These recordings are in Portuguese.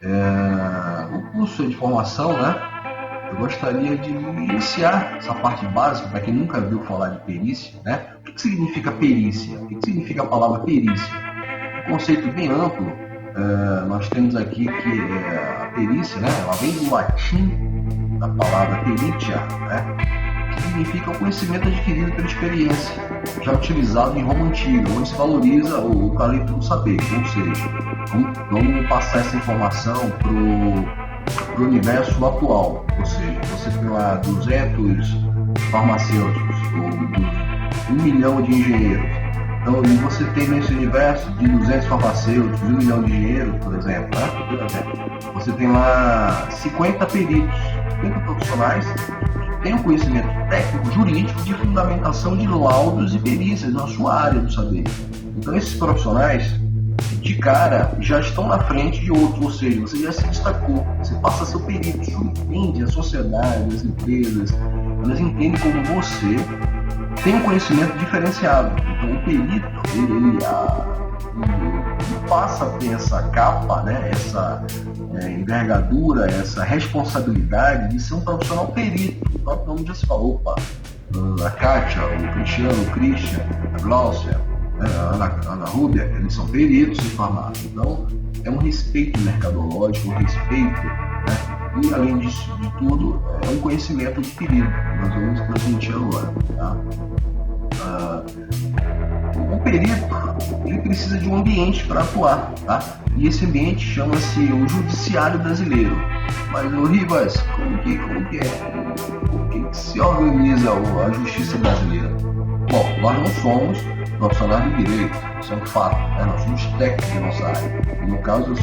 O curso de formação, né? Eu gostaria de iniciar essa parte básica para quem nunca viu falar de perícia, né? O que significa perícia? O que significa a palavra perícia? Um conceito bem amplo. Nós temos aqui que a perícia, né? Ela vem do latim da palavra peritia, né? Que significa o conhecimento adquirido pela experiência, já utilizado em Roma Antiga, onde se valoriza o talento do saber, ou seja, vamos passar essa informação para o universo atual, ou seja, você tem lá 200 farmacêuticos, ou 1 milhão de engenheiros, então, e você tem nesse universo de 200 farmacêuticos, 1 milhão de engenheiros, por exemplo, né? Você tem lá 50 peritos, 50 profissionais que têm um conhecimento técnico, jurídico, de fundamentação de laudos e perícias na sua área do saber. Então, esses profissionais, de cara, já estão na frente de outros, ou seja, você já se destacou, você passa a ser o perito, isso entende a sociedade, as empresas, elas entendem como você tem um conhecimento diferenciado. Então, o perito, ele passa a ter essa capa, né, essa envergadura, essa responsabilidade de ser um profissional perito. O próprio nome já se falou, opa, a Kátia, o Cristiano, o Christian, a Gláucia, a Ana Rúbia, eles são peritos em farmácia. Então, é um respeito mercadológico, um respeito, né? E, além disso, de tudo, é um conhecimento adquirido. Nós vamos transmitir agora. Tá? O perito, ele precisa de um ambiente para atuar. Tá? E esse ambiente chama-se o Judiciário Brasileiro. Mas, Rivas, como que é? Como que se organiza a Justiça Brasileira? Bom, nós não somos profissionais de direito, isso é um fato, né? Nós somos técnicos da nossa área. No caso, eu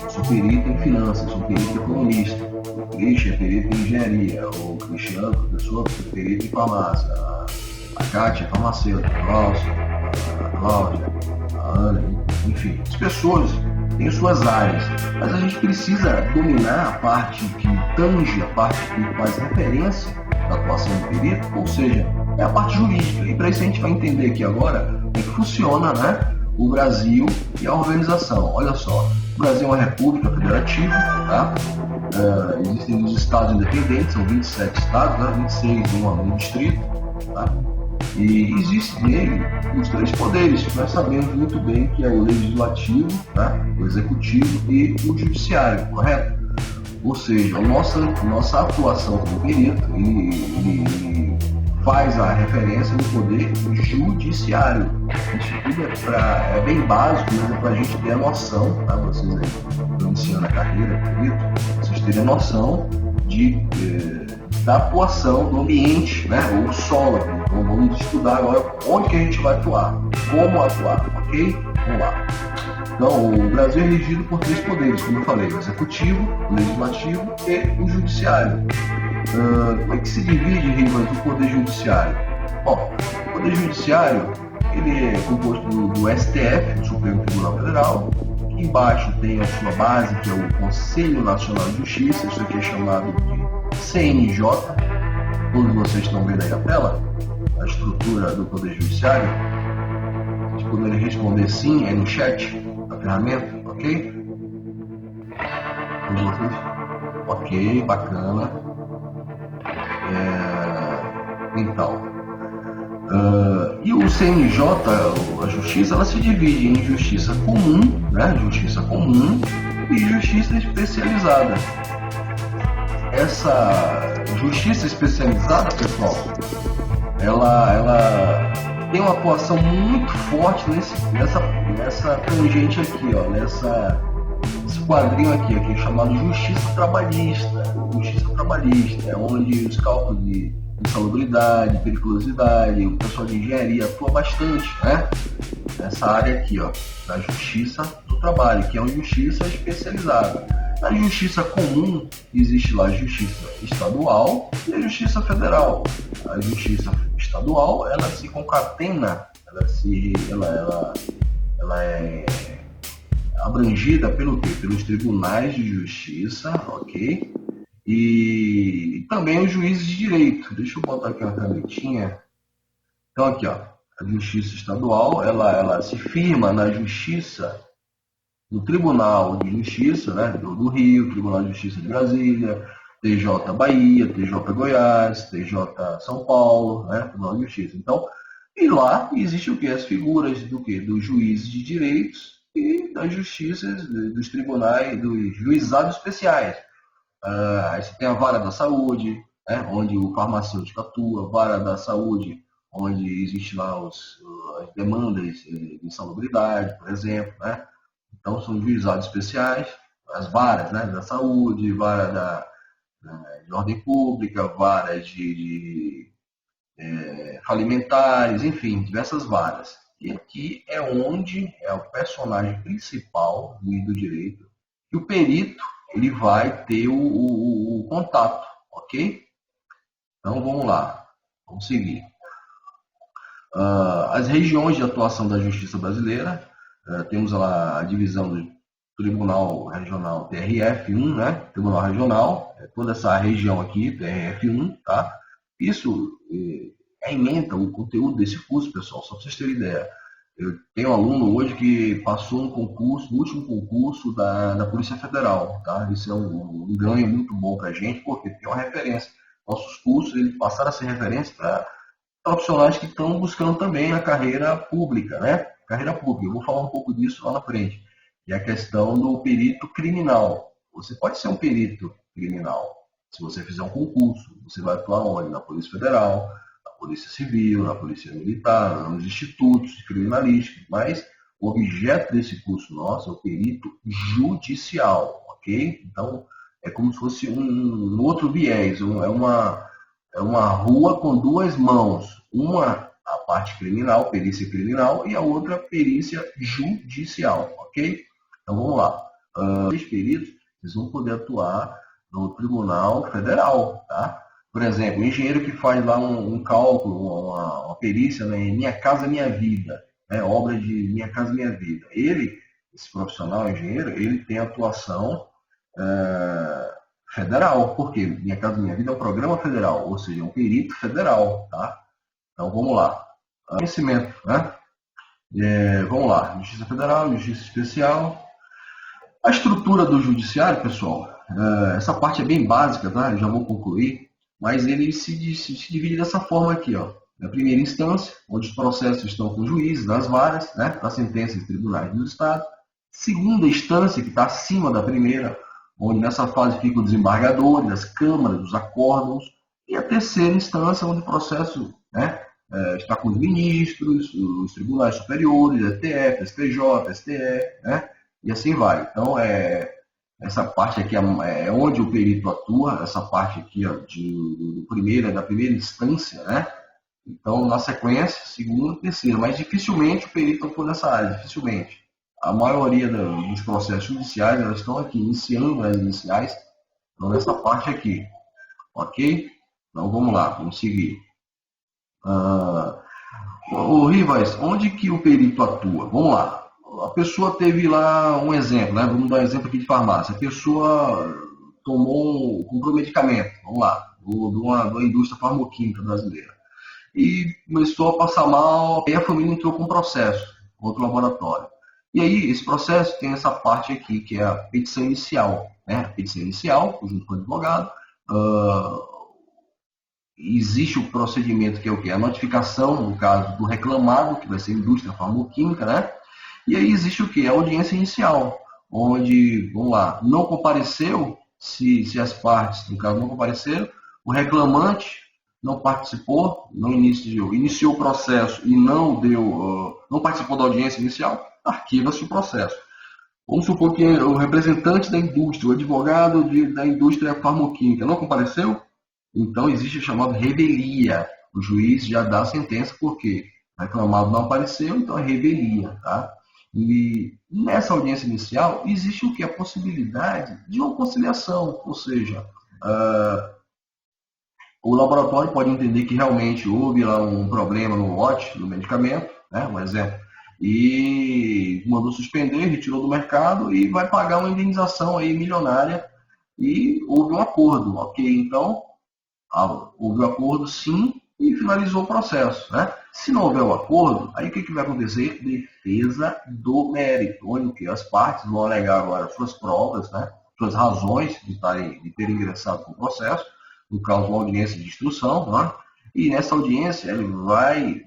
sou perito em finanças, sou perito economista, o Christian é perito em engenharia, o Cristiano, professor, é perito em farmácia, a Kátia é farmacêutica, a Cláudia, a Ana, enfim, as pessoas têm suas áreas, mas a gente precisa dominar a parte que tange, a parte que faz referência da atuação do perito, ou seja, é a parte jurídica. E para isso a gente vai entender aqui agora como é que funciona, né, o Brasil e a organização. Olha só, o Brasil é uma república federativa, tá? Existem os estados independentes, são 27 estados, né? 26 em um distrito, tá? E existe nele os três poderes, que nós sabemos muito bem que é o legislativo, tá? O executivo e o judiciário, correto? Ou seja, a nossa atuação como perito, ele faz a referência no poder judiciário. Isso tudo é bem básico, mas é para a gente ter a noção, tá? Vocês aí estão iniciando a carreira, perito, vocês terem a noção da atuação do ambiente, né? Ou solo. Então vamos estudar agora onde que a gente vai atuar, como atuar, ok? Vamos lá. Então, o Brasil é regido por três poderes, como eu falei, o executivo, o legislativo e o judiciário. Como é que se divide, Rivas, o poder judiciário? Bom, o poder judiciário ele é composto do STF, o Supremo Tribunal Federal, que embaixo tem a sua base, que é o Conselho Nacional de Justiça, isso aqui é chamado de CNJ. Todos vocês estão vendo aí a tela, a estrutura do poder judiciário. Se puderem responder sim aí no chat da ferramenta, ok? Todos vocês? Ok, bacana. Então, e o CNJ, a justiça, ela se divide em justiça comum, né? Justiça comum e justiça especializada. Essa justiça especializada, pessoal, ela tem uma atuação muito forte nessa tangente aqui, ó, esse quadrinho aqui, que é chamado Justiça Trabalhista. Justiça Trabalhista é onde os cálculos de insalubridade, periculosidade, o pessoal de engenharia atua bastante, né? Nessa área aqui, ó, da Justiça do Trabalho, que é uma justiça especializada. Na justiça comum, existe lá a justiça estadual e a justiça federal. A justiça estadual, ela se concatena, ela é abrangida pelos tribunais de justiça, ok? E também os juízes de direito. Deixa eu botar aqui uma canetinha. Então aqui, ó, a justiça estadual, ela se firma na justiça no Tribunal de Justiça, né, do Rio, Tribunal de Justiça de Brasília, TJ Bahia, TJ Goiás, TJ São Paulo, né, Tribunal de Justiça. Então, e lá existe o que? As figuras do que? Dos juízes de direitos e das justiças, dos tribunais, dos juizados especiais. Aí você tem a vara da saúde, né, onde o farmacêutico atua, vara da saúde, onde existe lá as demandas de insalubridade, por exemplo, né? Então são juizados especiais, as varas, né, da saúde, vara de ordem pública, varas de falimentares, enfim, diversas varas. E aqui é onde é o personagem principal do direito, que o perito ele vai ter o contato, ok? Então vamos lá, vamos seguir. As regiões de atuação da Justiça Brasileira, temos lá a divisão do Tribunal Regional TRF1, né? Tribunal Regional, toda essa região aqui, TRF1, tá? Isso ementa o conteúdo desse curso, pessoal, só para vocês terem ideia. Eu tenho um aluno hoje que passou um concurso, o último concurso da Polícia Federal, tá? Isso é um ganho muito bom para a gente, porque tem uma referência. Nossos cursos eles passaram a ser referência para profissionais que estão buscando também a carreira pública, né? Carreira pública. Eu vou falar um pouco disso lá na frente. E a questão do perito criminal. Você pode ser um perito criminal. Se você fizer um concurso, você vai atuar onde? Na Polícia Federal, na Polícia Civil, na Polícia Militar, nos institutos de criminalística. Mas o objeto desse curso nosso é o perito judicial, ok? Então, é como se fosse um outro viés, é uma rua com duas mãos. Uma, a parte criminal, perícia criminal, e a outra, perícia judicial, ok? Então, vamos lá. Os peritos eles vão poder atuar no Tribunal Federal, tá? Por exemplo, o engenheiro que faz lá um cálculo, uma perícia, né, em Minha Casa Minha Vida, né, obra de Minha Casa Minha Vida. Esse profissional, engenheiro, ele tem atuação federal. Por quê? Minha Casa Minha Vida é um programa federal, ou seja, é um perito federal, tá? Então, vamos lá. Conhecimento, né? Vamos lá. Justiça Federal, Justiça Especial. A estrutura do judiciário, pessoal, essa parte é bem básica, tá? Eu já vou concluir, mas ele se divide dessa forma aqui, ó. Na primeira instância, onde os processos estão com juízes, das varas, né? Das sentenças e tribunais do Estado. Segunda instância, que está acima da primeira, onde nessa fase ficam os desembargadores, as câmaras, os acórdãos. E a terceira instância, onde o processo, né, está com os ministros, os tribunais superiores, STF, STJ, STE, né? E assim vai. Então, essa parte aqui é onde o perito atua, essa parte aqui ó, da primeira instância, né? Então, na sequência, segunda, terceira. Mas dificilmente o perito atua nessa área, dificilmente. A maioria dos processos judiciais, elas estão aqui, iniciando as iniciais, então nessa parte aqui. Ok? Então, vamos lá, vamos seguir. Rivas, onde que o perito atua? Vamos lá. A pessoa teve lá um exemplo, né? Vamos dar um exemplo aqui de farmácia. A pessoa comprou medicamento, vamos lá, de uma indústria farmacêutica brasileira. E começou a passar mal, e a família entrou com um processo contra o laboratório. E aí, esse processo tem essa parte aqui, que é a petição inicial. Né? A petição inicial, junto com o advogado, existe o procedimento que é o quê? A notificação, no caso do reclamado, que vai ser a indústria farmacêutica, né? E aí existe o quê? A audiência inicial, onde, vamos lá, não compareceu, se as partes, no caso, não compareceram, o reclamante não participou, iniciou o processo e não participou da audiência inicial, arquiva-se o processo. Vamos supor que o representante da indústria, o advogado da indústria farmacêutica não compareceu, então existe o chamado revelia. O juiz já dá a sentença porque o reclamado não apareceu, então é revelia, tá? E nessa audiência inicial existe o que? A possibilidade de uma conciliação, ou seja, o laboratório pode entender que realmente houve lá um problema no lote, no medicamento, né, um exemplo, e mandou suspender, retirou do mercado e vai pagar uma indenização aí milionária e houve um acordo, ok? Então, houve um acordo sim, e finalizou o processo, né? Se não houver o acordo, aí o que vai acontecer? Defesa do mérito, onde que as partes vão alegar agora suas provas, né? Suas razões de terem ingressado no processo, no caso uma audiência de instrução, né? E nessa audiência ele vai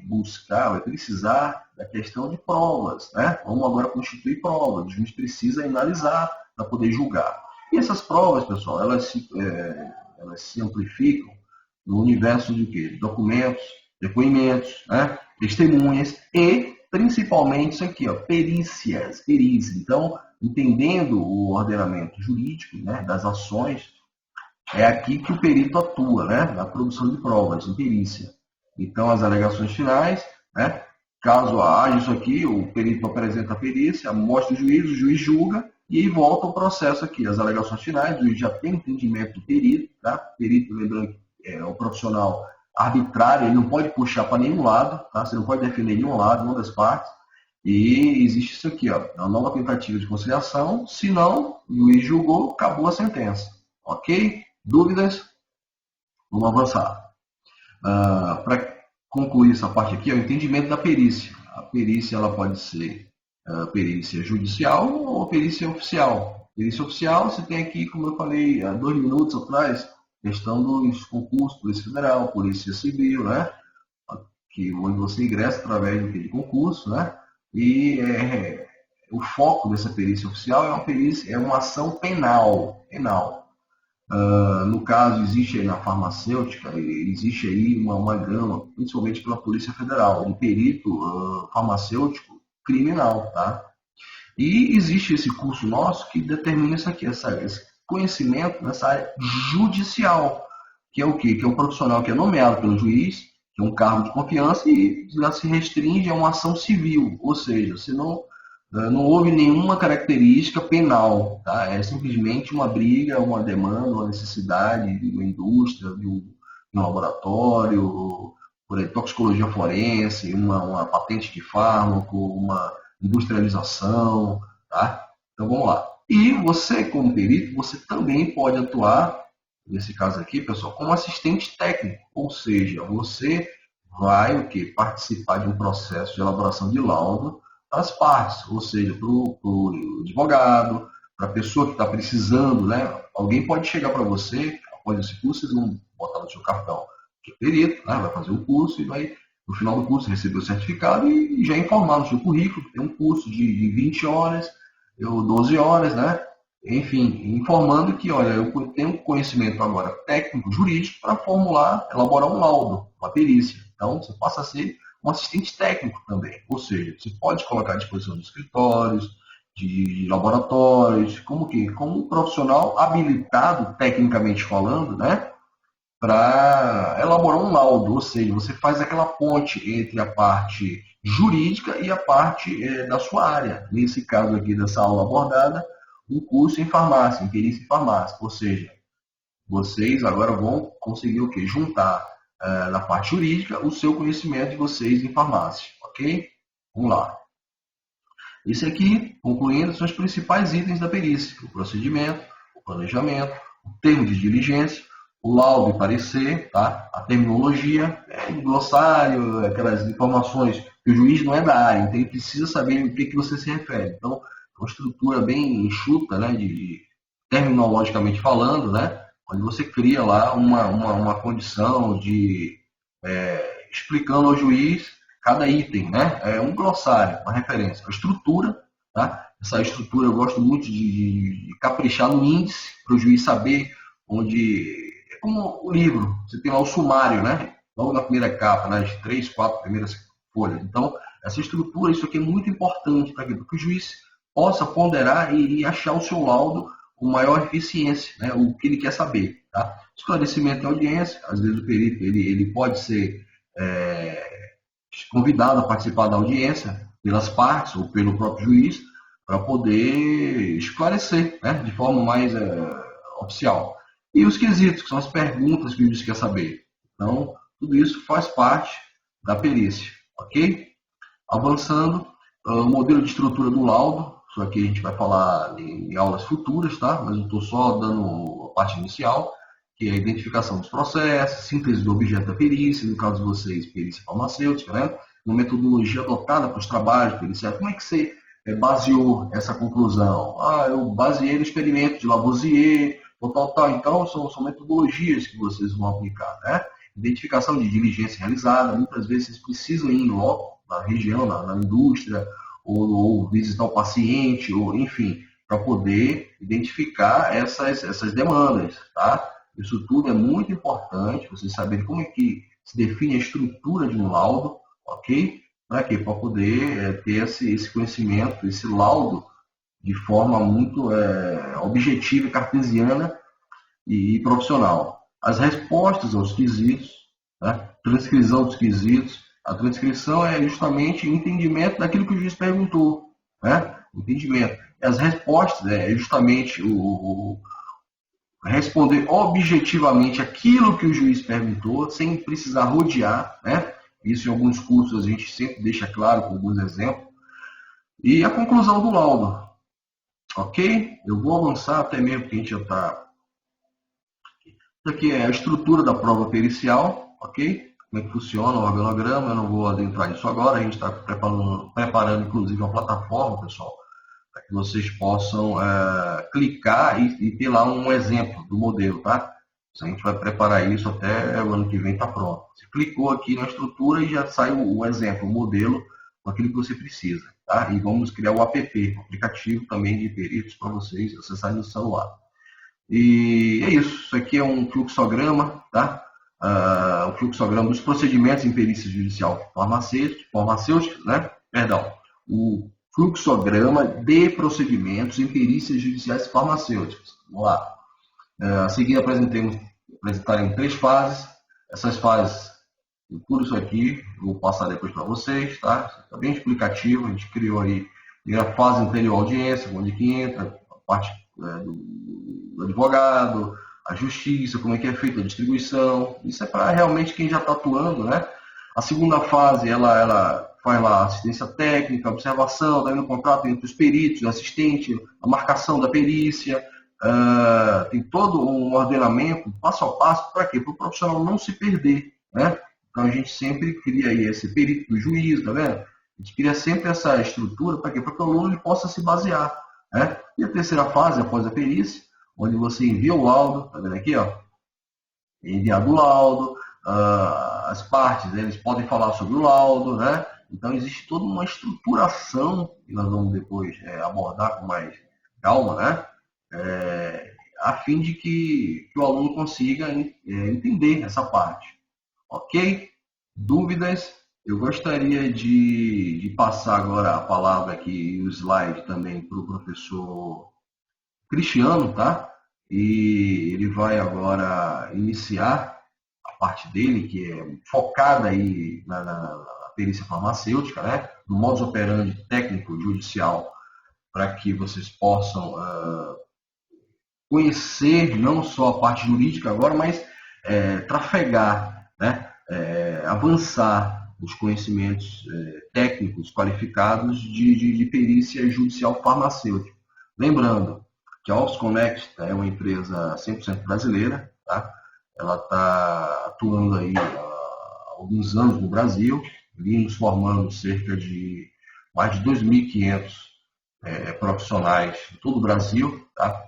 precisar da questão de provas, né? Vamos agora constituir provas, o juiz precisa analisar para poder julgar. E essas provas, pessoal, elas se amplificam no universo de quê? Documentos, depoimentos, né? Testemunhas e, principalmente, isso aqui, ó, perícias. Então, entendendo o ordenamento jurídico, né, das ações, é aqui que o perito atua, né, na produção de provas, em perícia. Então, as alegações finais, né, caso haja isso aqui, o perito apresenta a perícia, mostra o juiz julga, e aí volta o processo aqui, as alegações finais, o juiz já tem entendimento do perito, tá? Perito, lembrando que é um profissional arbitrário, ele não pode puxar para nenhum lado, tá? Você não pode defender nenhum lado, nenhuma das partes, e existe isso aqui, ó, uma nova tentativa de conciliação, se não, o juiz julgou, acabou a sentença, ok? Dúvidas? Vamos avançar. Para concluir essa parte aqui, é o entendimento da perícia. A perícia ela pode ser perícia judicial ou perícia oficial. Perícia oficial, você tem aqui, como eu falei há 2 minutos atrás, questão dos concursos, Polícia Federal, Polícia Civil, né? Onde você ingressa através de concurso, né? E o foco dessa perícia oficial é uma ação penal. No caso, existe aí na farmacêutica, existe aí uma gama, principalmente pela Polícia Federal, de perito farmacêutico criminal, tá? E existe esse curso nosso que determina isso aqui, esse conhecimento nessa área judicial, que é o quê? Que é um profissional que é nomeado pelo juiz, que é um cargo de confiança e já se restringe a uma ação civil, ou seja, se não houve nenhuma característica penal, tá? É simplesmente uma briga, uma demanda, uma necessidade de uma indústria, de um laboratório, por aí, toxicologia forense, uma patente de fármaco, uma industrialização, tá? Então vamos lá. E você, como perito, você também pode atuar, nesse caso aqui, pessoal, como assistente técnico, ou seja, você vai participar de um processo de elaboração de laudo das partes, ou seja, para o advogado, para a pessoa que está precisando, né? Alguém pode chegar para você, após esse curso, vocês vão botar no seu cartão que é perito, né? Vai fazer o curso e vai, no final do curso, receber o certificado e já informar no seu currículo que tem um curso de 20 horas, ou 12 horas, né? Enfim, informando que, olha, eu tenho conhecimento agora técnico, jurídico, para elaborar um laudo, uma perícia. Então, você passa a ser um assistente técnico também, ou seja, você pode colocar à disposição de escritórios, de laboratórios, como um profissional habilitado, tecnicamente falando, né, para elaborar um laudo, ou seja, você faz aquela ponte entre a parte jurídica e a parte da sua área. Nesse caso aqui dessa aula abordada, um curso em farmácia, em perícia em farmácia, ou seja, vocês agora vão conseguir o quê? Juntar na parte jurídica o seu conhecimento de vocês em farmácia, ok? Vamos lá. Esse aqui, concluindo, são os principais itens da perícia: o procedimento, o planejamento, o termo de diligência, o laudo e parecer, tá? A terminologia, o glossário, aquelas informações que o juiz não é da área, então ele precisa saber o que você se refere. Então, uma estrutura bem enxuta, né, terminologicamente falando, né, onde você cria lá uma condição de explicando ao juiz cada item, né? É um glossário, uma referência. A estrutura, tá? Essa estrutura eu gosto muito de caprichar no índice para o juiz saber onde. É como o livro, você tem lá o sumário, né? Logo na primeira capa, nas 3, 4 primeiras folhas. Então, essa estrutura, isso aqui é muito importante para que o juiz possa ponderar e achar o seu laudo com maior eficiência, né? O que ele quer saber, tá? Esclarecimento da audiência, às vezes o perito ele pode ser convidado a participar da audiência pelas partes ou pelo próprio juiz para poder esclarecer, né, de forma mais oficial. E os quesitos, que são as perguntas que o juiz quer saber. Então, tudo isso faz parte da perícia, ok? Avançando, o modelo de estrutura do laudo, isso aqui a gente vai falar em aulas futuras, tá? Mas eu estou só dando a parte inicial, que é a identificação dos processos, síntese do objeto da perícia, no caso de vocês, perícia farmacêutica, né? Uma metodologia adotada para os trabalhos periciais. Como é que você baseou essa conclusão? Eu baseei no experimento de Lavoisier, tal. Então, são metodologias que vocês vão aplicar, né? Identificação de diligência realizada, muitas vezes vocês precisam ir em loco, na região, na indústria, ou visitar o paciente, ou enfim, para poder identificar essas demandas, tá? Isso tudo é muito importante, vocês saberem como é que se define a estrutura de um laudo, ok? Para quê? Para poder ter esse conhecimento, esse laudo, de forma muito objetiva, cartesiana e profissional. As respostas aos quesitos, né? Transcrição dos quesitos. A transcrição é justamente o entendimento daquilo que o juiz perguntou, né? Entendimento. E as respostas é justamente responder objetivamente aquilo que o juiz perguntou, sem precisar rodear, né? Isso em alguns cursos a gente sempre deixa claro com alguns exemplos. E a conclusão do laudo, ok? Eu vou avançar até mesmo porque a gente já está... Isso aqui é a estrutura da prova pericial, ok? Como é que funciona o organograma, eu não vou adentrar nisso agora, a gente está preparando inclusive uma plataforma, pessoal, para que vocês possam clicar e ter lá um exemplo do modelo, tá? A gente vai preparar isso até o ano que vem, está pronto. Você clicou aqui na estrutura e já sai o exemplo, o modelo, com aquilo que você precisa, tá? E vamos criar o app, o aplicativo também de peritos para vocês acessarem no celular. E é isso aqui é um fluxograma, tá? O fluxograma dos procedimentos em perícia judicial farmacêutica, né? Perdão, o fluxograma de procedimentos em perícias judiciais farmacêuticas. Vamos lá. A seguir apresentaremos 3 fases. Essas fases, tudo isso aqui, vou passar depois para vocês, tá? Está bem explicativo, a gente criou aí a fase anterior à audiência, onde que entra a parte do advogado, a justiça, como é que é feita a distribuição. Isso é para realmente quem já está atuando, né? A segunda fase, ela faz lá assistência técnica, observação, daí no contrato entre os peritos, o assistente, a marcação da perícia, tem todo um ordenamento, passo a passo, para quê? Para o profissional não se perder, né? Então a gente sempre cria aí esse perito do juiz, tá vendo? A gente cria sempre essa estrutura, para quê? Para que o aluno possa se basear, né? E a terceira fase, após a perícia, onde você envia o laudo, tá vendo aqui, ó? Enviado o laudo, as partes, eles podem falar sobre o laudo, né? Então existe toda uma estruturação que nós vamos depois abordar com mais calma, né? A fim de que o aluno consiga entender essa parte. Ok? Dúvidas? Eu gostaria de passar agora a palavra aqui, o slide também para o professor Cristiano, tá? E ele vai agora iniciar a parte dele, que é focada aí na perícia farmacêutica, né? No modus operandi técnico judicial, para que vocês possam conhecer não só a parte jurídica agora, mas trafegar, né? Avançar os conhecimentos técnicos qualificados de perícia judicial farmacêutica. Lembrando que a Office Connect é uma empresa 100% brasileira, tá? Ela está atuando aí há alguns anos no Brasil, vimos formando cerca de mais de 2.500 profissionais em todo o Brasil, tá?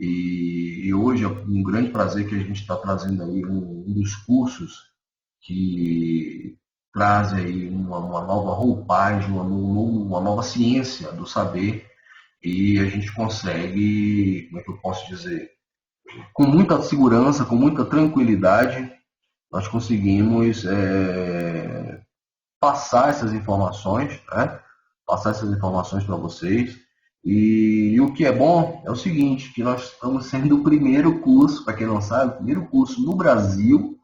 E hoje é um grande prazer que a gente está trazendo aí um dos cursos que traz aí uma nova roupagem, uma nova ciência do saber, e a gente consegue, como é que eu posso dizer, com muita segurança, com muita tranquilidade, nós conseguimos passar essas informações, né? Passar essas informações para vocês. E o que é bom é o seguinte, que nós estamos sendo o primeiro curso, para quem não sabe, o primeiro curso no Brasil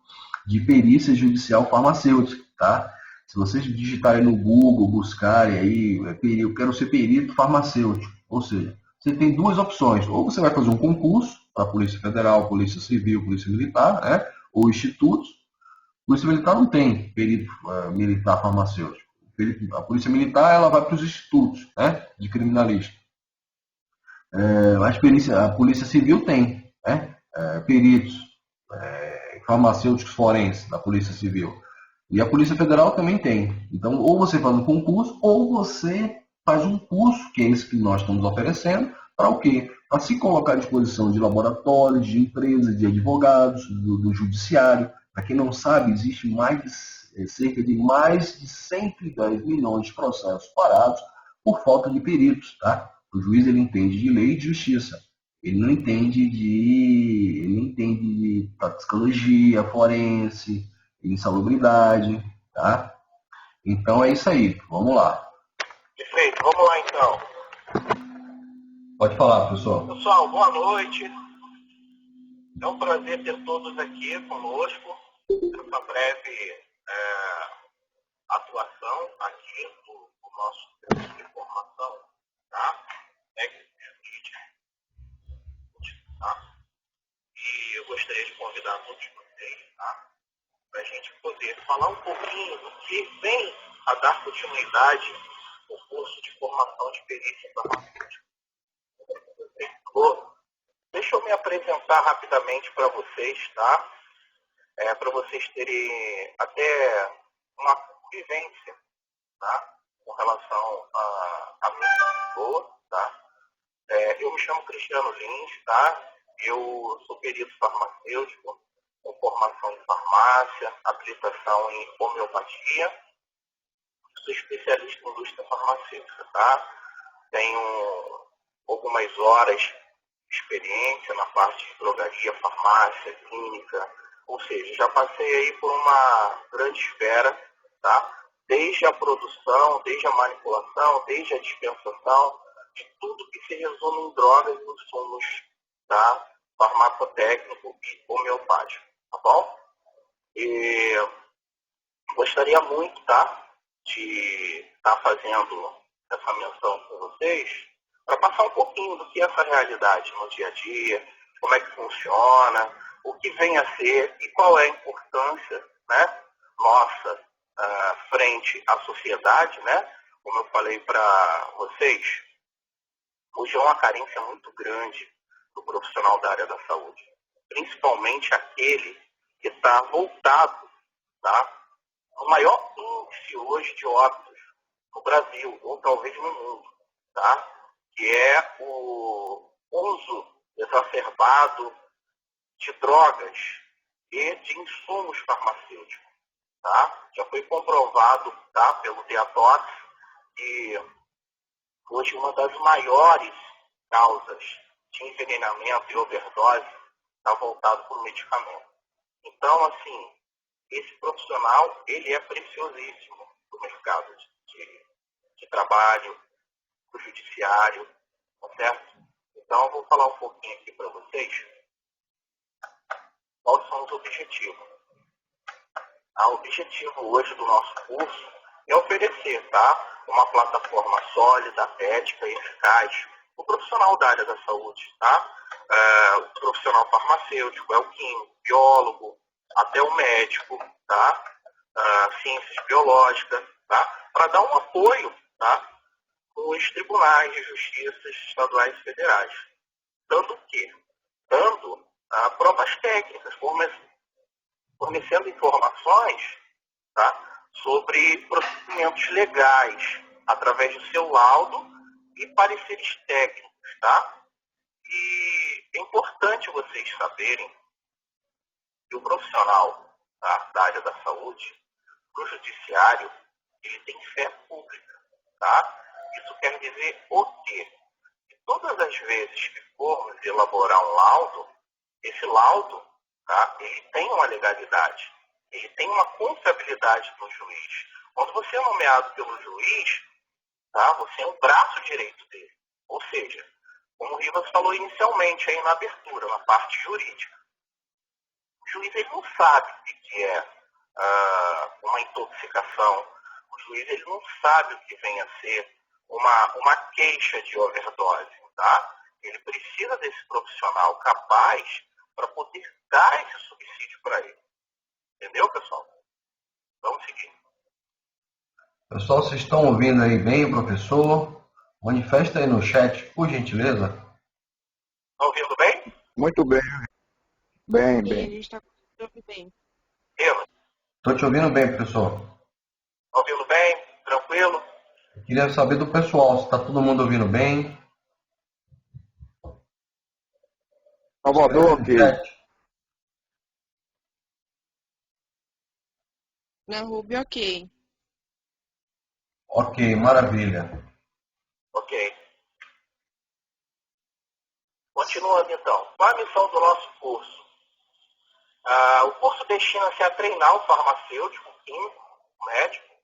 de perícia judicial farmacêutica, tá? Se vocês digitarem no Google, buscarem aí, eu quero ser perito farmacêutico, ou seja, você tem 2 opções, ou você vai fazer um concurso para a Polícia Federal, Polícia Civil, Polícia Militar, né? Ou institutos. A Polícia Militar não tem perito militar farmacêutico. A Polícia Militar ela vai para os institutos, né? De criminalística. A Polícia Civil tem, né? Peritos farmacêuticos forenses da Polícia Civil. E a Polícia Federal também tem. Então, ou você faz um concurso, ou você faz um curso, que é esse que nós estamos oferecendo, para o quê? Para se colocar à disposição de laboratórios, de empresas, de advogados, do judiciário. Para quem não sabe, existe cerca de mais de 110 milhões de processos parados por falta de peritos. Tá? O juiz ele entende de lei e de justiça. Ele não entende de toxicologia, forense, insalubridade, tá? Então é isso aí, vamos lá. Perfeito, vamos lá então. Pode falar, professor. Pessoal, boa noite. É um prazer ter todos aqui conosco nessa breve atuação aqui do nosso curso de formação, tá? Tá? E eu gostaria de convidar todos vocês, tá? Para a gente poder falar um pouquinho do que vem a dar continuidade no curso de formação de perícia farmacêutica. Deixa eu me apresentar rapidamente para vocês, tá? Para vocês terem até uma vivência, tá? Com relação a minha pessoa, tá? Eu me chamo Cristiano Lins, tá? Eu sou perito farmacêutico, com formação em farmácia, habilitação em homeopatia. Sou especialista em indústria farmacêutica, tá? Tenho algumas horas de experiência na parte de drogaria, farmácia, clínica, ou seja, já passei aí por uma grande esfera, tá? Desde a produção, desde a manipulação, desde a dispensação, de tudo que se resume em drogas e insumos, tá? Farmacotécnico e homeopático, tá bom? E gostaria muito, tá? De estar fazendo essa menção com vocês, para passar um pouquinho do que é essa realidade no dia a dia, como é que funciona, o que vem a ser e qual é a importância, né, nossa frente à sociedade, né? Como eu falei para vocês, hoje é uma carência muito grande do profissional da área da saúde, principalmente aquele que está voltado, tá? O maior índice hoje de óbitos no Brasil, ou talvez no mundo, tá? Que é o uso exacerbado de drogas e de insumos farmacêuticos, tá? Já foi comprovado, tá, pelo Diatox que hoje uma das maiores causas de envenenamento e overdose está voltado para o medicamento. Então, assim, esse profissional, ele é preciosíssimo no mercado de trabalho, do judiciário, tá certo? Então, eu vou falar um pouquinho aqui para vocês quais são os objetivos. O objetivo hoje do nosso curso é oferecer, tá, uma plataforma sólida, ética e eficaz para o profissional da área da saúde, tá? O profissional farmacêutico, é o químico, biólogo, até o médico, tá? Ciências biológicas, tá? Para dar um apoio, tá? Nos tribunais de justiça estaduais e federais. Dando o quê? Dando provas técnicas, fornecendo informações, tá? Sobre procedimentos legais, através do seu laudo e pareceres técnicos, tá? E é importante vocês saberem que o profissional, tá, da área da saúde, no judiciário, ele tem fé pública, tá? Isso quer dizer o quê? Que todas as vezes que formos elaborar um laudo, esse laudo, tá, ele tem uma legalidade, ele tem uma confiabilidade no juiz. Quando você é nomeado pelo juiz, tá, você é o braço direito dele. Ou seja, como o Rivas falou inicialmente aí na abertura, na parte jurídica, o juiz ele não sabe o que é uma intoxicação, o juiz ele não sabe o que vem a ser uma queixa de overdose, tá? Ele precisa desse profissional capaz para poder dar esse subsídio para ele. Entendeu, pessoal? Vamos seguir. Pessoal, vocês estão ouvindo aí bem, professor? Manifesta aí no chat, por gentileza. Estão ouvindo bem? Muito bem. Bem, E a bem. gente está ouvindo bem. Eva, Tô te ouvindo bem, professor. ouvindo bem? Tranquilo? Eu queria saber do pessoal, se tá todo mundo ouvindo bem. Salvador, Escreve no ok. chat. Na Ruby, ok. Ok, maravilha. Ok. Continuando então. Qual a missão do nosso curso? O curso destina-se a treinar o farmacêutico, químico, médico,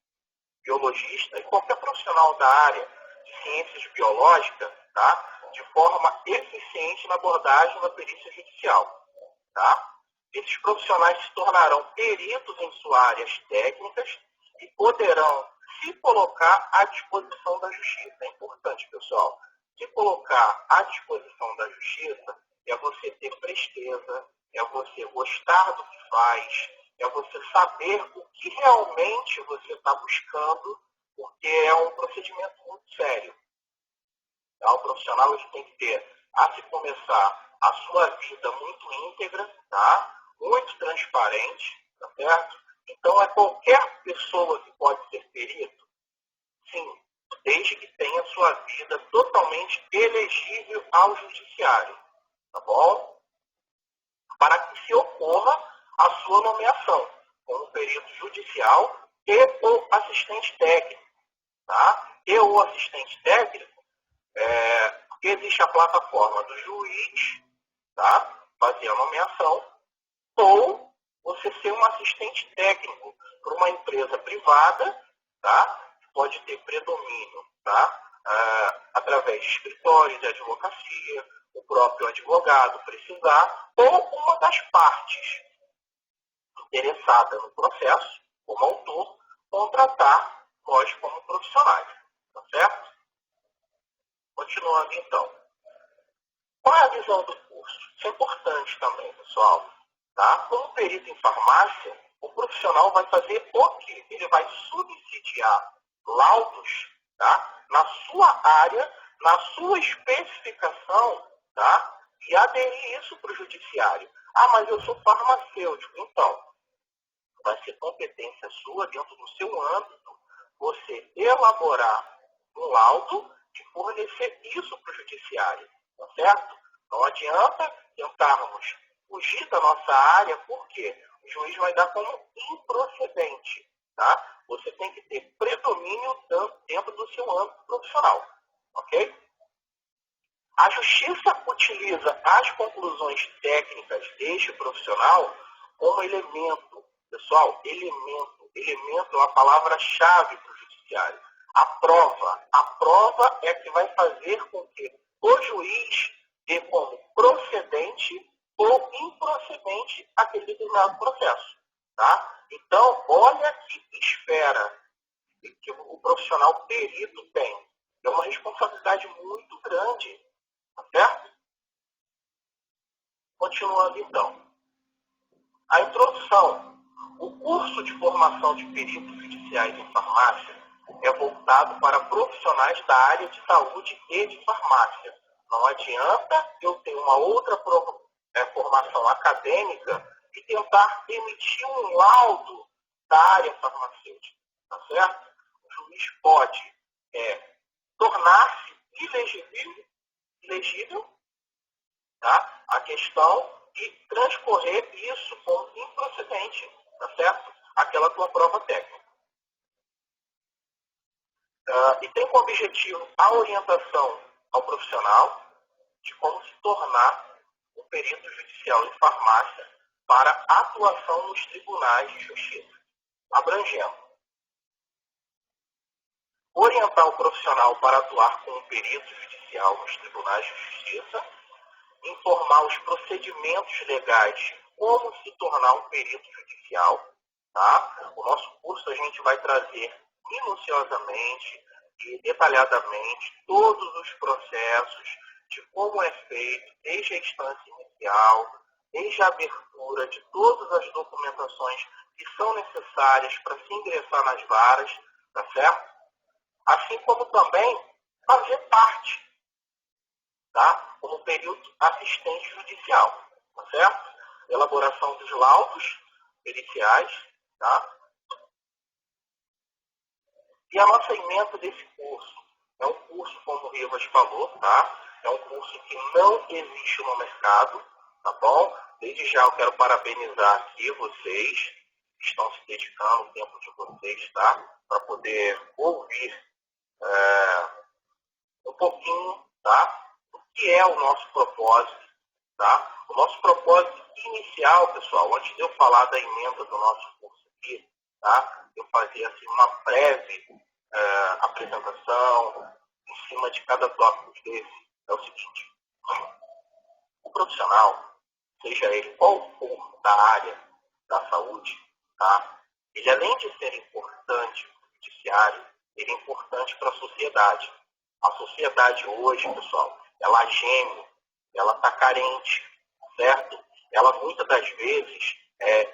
biologista e qualquer profissional da área de ciências biológicas, tá? De forma eficiente na abordagem da perícia judicial. Tá? Esses profissionais se tornarão peritos em suas áreas técnicas e poderão se colocar à disposição da justiça. É importante, pessoal. Se colocar à disposição da justiça é você ter presteza, é você gostar do que faz, é você saber o que realmente você está buscando, porque é um procedimento muito sério. Tá? O profissional ele tem que ter, a se começar, a sua vida muito íntegra, tá? Muito transparente, tá certo? Então, é qualquer pessoa que pode ser perito? Sim, desde que tenha sua vida totalmente elegível ao judiciário, tá bom? Para que se ocorra a sua nomeação como perito judicial e ou assistente técnico, tá? E ou assistente técnico, porque existe a plataforma do juiz, tá? Fazer a nomeação, ou você ser um assistente técnico para uma empresa privada, tá? Pode ter predomínio, tá? Através de escritórios de advocacia, o próprio advogado precisar, ou uma das partes interessada no processo, como autor, contratar nós como profissionais, tá certo? Continuando então. Qual é a visão do curso? Isso é importante também, pessoal. Tá? Como perito em farmácia, o profissional vai fazer o quê? Ele vai subsidiar laudos, tá? Na sua área, na sua especificação, tá? E aderir isso para o judiciário. Ah, mas eu sou farmacêutico. Então, vai ser competência sua, dentro do seu âmbito, você elaborar um laudo e fornecer isso para o judiciário, tá certo? Não adianta tentarmos fugir da nossa área, porque o juiz vai dar como improcedente, tá? Você tem que ter predomínio dentro do seu âmbito profissional, ok? A justiça utiliza as conclusões técnicas deste profissional como elemento. Pessoal, elemento é uma palavra-chave para o judiciário. A prova é que vai fazer com que o juiz dê como procedente ou improcedente aquele determinado processo. Tá? Então, olha que esfera que o profissional perito tem. É uma responsabilidade muito grande, tá certo? Continuando então. A introdução. O curso de formação de peritos judiciais em farmácia é voltado para profissionais da área de saúde e de farmácia. Não adianta eu ter uma outra formação acadêmica e tentar emitir um laudo da área farmacêutica, tá certo? O juiz pode tornar-se ilegível, tá? A questão e transcorrer isso como improcedente, tá certo? Aquela tua prova técnica. E tem como objetivo a orientação ao profissional de como se tornar um perito judicial em farmácia para atuação nos tribunais de justiça, abrangendo orientar o profissional para atuar como perito judicial nos tribunais de justiça, informar os procedimentos legais de como se tornar um perito judicial. Tá? O nosso curso a gente vai trazer minuciosamente e detalhadamente todos os processos de como é feito, desde a instância inicial, desde a abertura de todas as documentações que são necessárias para se ingressar nas varas, tá certo? Assim como também fazer parte, tá? Como período assistente judicial, tá certo? elaboração dos laudos periciais, tá? E a nossa ementa desse curso é um curso, como o Rivas falou, tá? É um curso que não existe no mercado, tá bom? Desde já eu quero parabenizar aqui vocês que estão se dedicando, o tempo de vocês, tá? Para poder ouvir um pouquinho, tá? Do que é o nosso propósito, tá? O nosso propósito inicial, pessoal, antes de eu falar da emenda do nosso curso aqui, tá? Eu fazer assim uma breve apresentação em cima de cada tópico desse, é o seguinte: o profissional, seja ele qual for da área da saúde, tá? Ele, além de ser importante para o judiciário, ele é importante para a sociedade. A sociedade hoje, pessoal, ela geme, ela está carente, certo? Ela, muitas das vezes,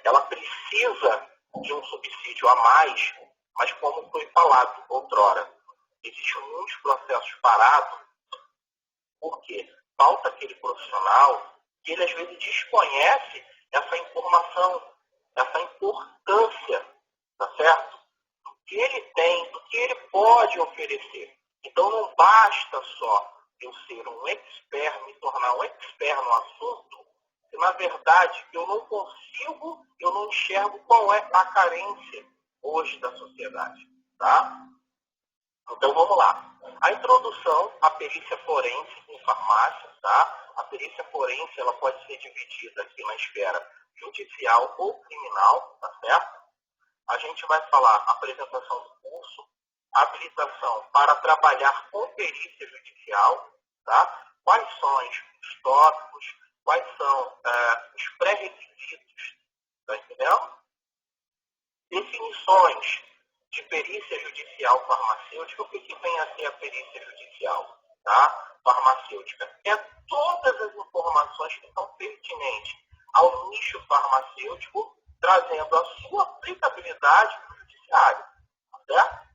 ela precisa de um subsídio a mais, mas como foi falado outrora, existem muitos processos parados, porque falta aquele profissional que ele às vezes desconhece essa informação, essa importância, tá certo? Do que ele tem, do que ele pode oferecer. Então não basta só eu ser um expert, me tornar um expert no assunto, se na verdade eu não consigo, eu não enxergo qual é a carência hoje da sociedade, tá? Então vamos lá. A introdução à perícia forense em farmácia, tá? A perícia forense ela pode ser dividida aqui na esfera judicial ou criminal, tá certo? A gente vai falar apresentação do curso, habilitação para trabalhar com perícia judicial, tá? Quais são os tópicos, quais são os pré-requisitos, tá entendendo? Definições de perícia judicial farmacêutica. O que vem a ser a perícia judicial, tá? Farmacêutica é todas as informações que são pertinentes ao nicho farmacêutico, trazendo a sua aplicabilidade para o judiciário, certo?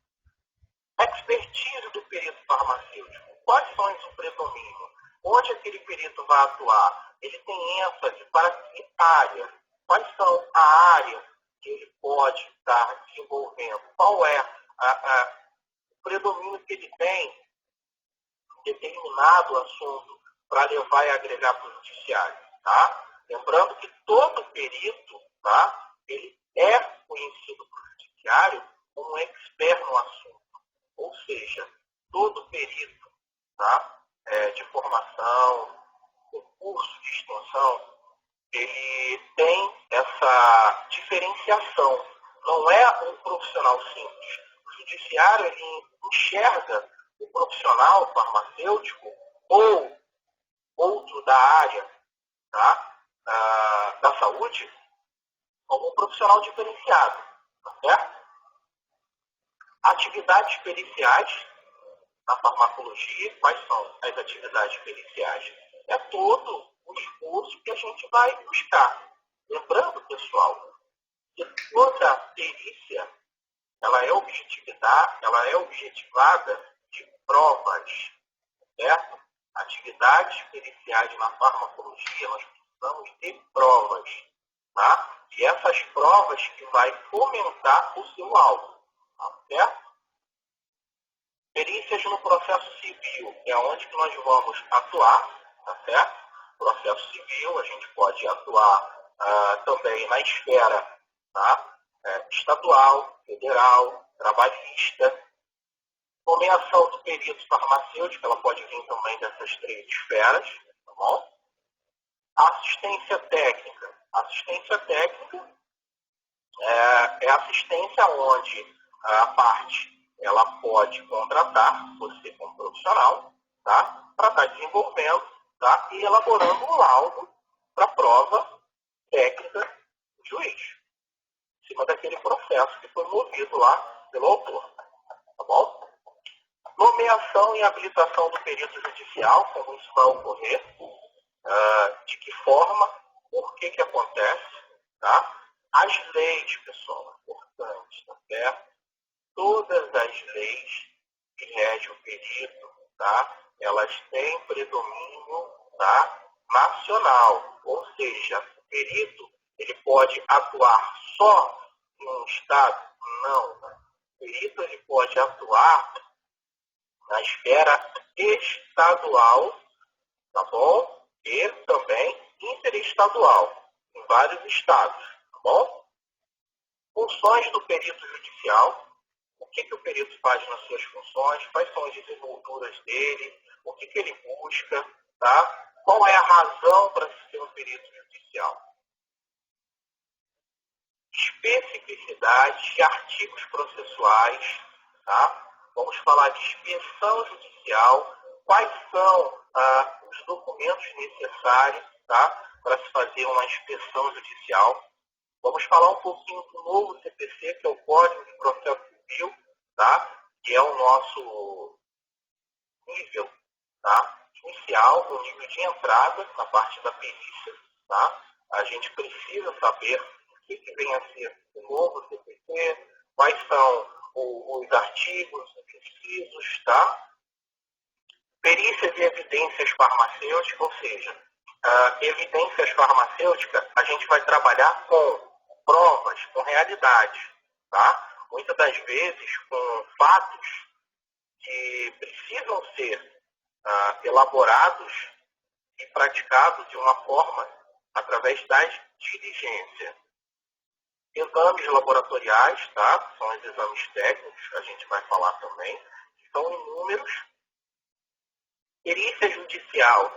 Expertise do perito farmacêutico. Quais são o predomínio? Onde aquele perito vai atuar? Ele tem ênfase para que área? Quais são a área que ele pode estar desenvolvendo? Qual é o predomínio que ele tem em determinado assunto para levar e agregar para o judiciário, tá? Lembrando que todo perito, tá? Ele é conhecido para o judiciário como um expert no assunto. Ou seja, todo perito, tá? De formação, curso de extensão, ele tem essa diferenciação. Não é um profissional simples. O judiciário ele enxerga o profissional farmacêutico ou outro da área, tá? Da saúde como um profissional diferenciado, tá certo? Atividades periciais na farmacologia. Quais são as atividades periciais? É todo o esforço que a gente vai buscar. Lembrando, pessoal, que toda perícia ela é objetivada de provas, certo? Atividades periciais na farmacologia, nós precisamos de provas, tá? E essas provas que vai fomentar o seu alvo, tá certo? Perícias no processo civil é onde que nós vamos atuar, tá certo? Processo civil, a gente pode atuar também na esfera, tá? Estadual, federal, trabalhista. Nomeação do perito farmacêutico, ela pode vir também dessas três esferas, tá bom? Assistência técnica. Assistência técnica é assistência onde a parte ela pode contratar você como profissional, tá? Para estar desenvolvendo, tá? E elaborando um laudo para prova técnica do juiz, em cima daquele processo que foi movido lá pelo autor, tá bom? Nomeação e habilitação do perito judicial, como isso vai ocorrer, de que forma, por que acontece, tá? As leis, pessoal, importantes, tá certo? Todas as leis que regem o perito, tá? Elas têm predomínio, tá? Nacional, ou seja, perito ele pode atuar só em um estado? Não. O perito ele pode atuar na esfera estadual, tá bom? E também interestadual, em vários estados, tá bom? Funções do perito judicial. O que o perito faz nas suas funções? Quais são as desenvolturas dele? O que ele busca? Tá? Qual é a razão para ser um perito judicial? Especificidades de artigos processuais. Tá? Vamos falar de inspeção judicial. Quais são os documentos necessários, tá, para se fazer uma inspeção judicial? Vamos falar um pouquinho do novo CPC, que é o Código de Processo Civil, tá? Que é o nosso nível, tá, inicial, o nível de entrada na parte da perícia. Tá? A gente precisa saber o que vem a ser o novo CPC, quais são os artigos precisos, tá? Perícias e evidências farmacêuticas, ou seja, evidências farmacêuticas, a gente vai trabalhar com provas, com realidade, tá? Muitas das vezes com fatos que precisam ser elaborados e praticados de uma forma através das diligências. Exames laboratoriais, tá? São os exames técnicos, a gente vai falar também, que são inúmeros. Perícia judicial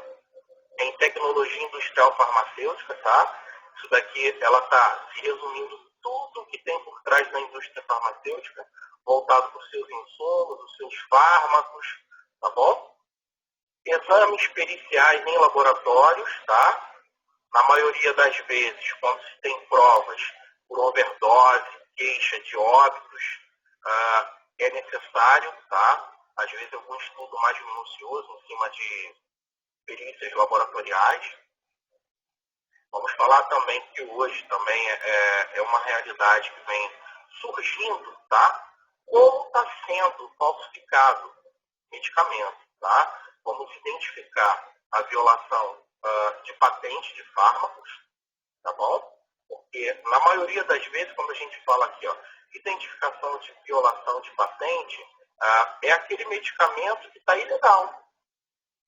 em tecnologia industrial farmacêutica, tá? Isso daqui, ela está se resumindo tudo o que tem por trás da indústria farmacêutica, voltado para os seus insumos, os seus fármacos, tá bom? Exames periciais em laboratórios, tá? Na maioria das vezes, quando se tem provas por overdose, queixa de óbitos, é necessário, tá? Às vezes algum estudo mais minucioso em cima de perícias laboratoriais. Vamos falar também que hoje também é uma realidade que vem surgindo, tá? Como está sendo falsificado medicamento, tá? Vamos identificar a violação de patente de fármacos, tá bom? Porque na maioria das vezes, quando a gente fala aqui, ó, identificação de violação de patente, é aquele medicamento que está ilegal,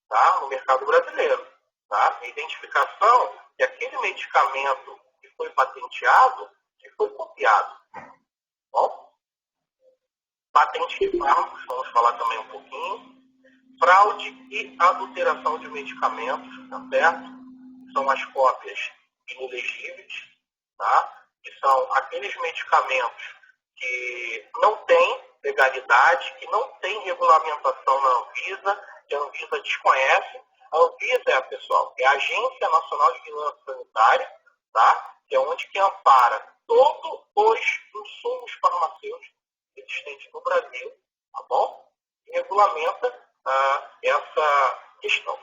tá? No mercado brasileiro, tá? A identificação de aquele medicamento que foi patenteado, que foi copiado, bom? Patente de fármacos, vamos falar também um pouquinho. Fraude e adulteração de medicamentos, tá certo? São as cópias inelegíveis, tá? Que são aqueles medicamentos que não têm legalidade, que não têm regulamentação na Anvisa, que a Anvisa desconhece. A Anvisa, pessoal, é a Agência Nacional de Vigilância Sanitária, tá? Que é onde que ampara todos os insumos farmacêuticos existentes no Brasil, tá bom? E regulamenta essa questão.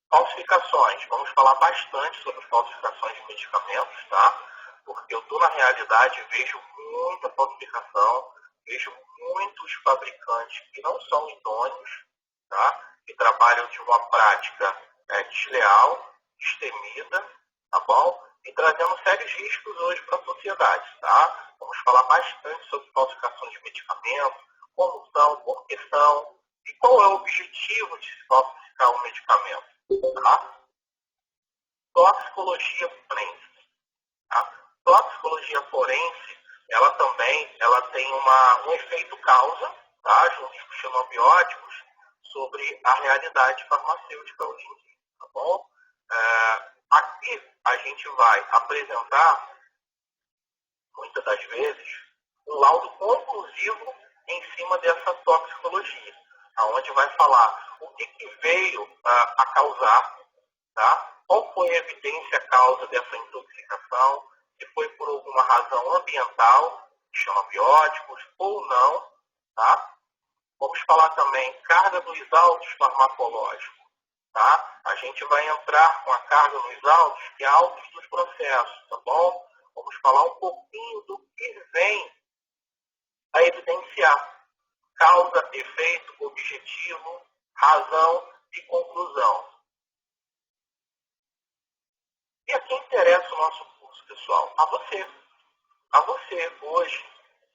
Falsificações. Vamos falar bastante sobre falsificações de medicamentos, tá? Porque eu estou na realidade e vejo muita falsificação, vejo muitos fabricantes que não são idôneos, tá? Que trabalham de uma prática desleal, destemida, tá bom? E trazendo sérios riscos hoje para a sociedade, tá? Vamos falar bastante sobre falsificações de medicamentos, como são, por que são, e qual é o objetivo de se falsificar um medicamento, tá? Toxicologia forense. Tá? Toxicologia forense, ela também tem um efeito causa, tá? Junto com os xenobióticos, sobre a realidade farmacêutica hoje em dia, tá bom? Aqui a gente vai apresentar, muitas das vezes, um laudo conclusivo em cima dessa toxicologia, onde vai falar o que veio a causar, tá? Qual foi a evidência causa dessa intoxicação, se foi por alguma razão ambiental, xenobióticos ou não, tá? Vamos falar também carga dos autos farmacológicos, tá? A gente vai entrar com a carga nos autos, que é autos dos processos, tá bom? Vamos falar um pouquinho do que vem a evidenciar causa, efeito, objetivo, razão e conclusão. interessa o nosso curso, pessoal? A você. A você, hoje,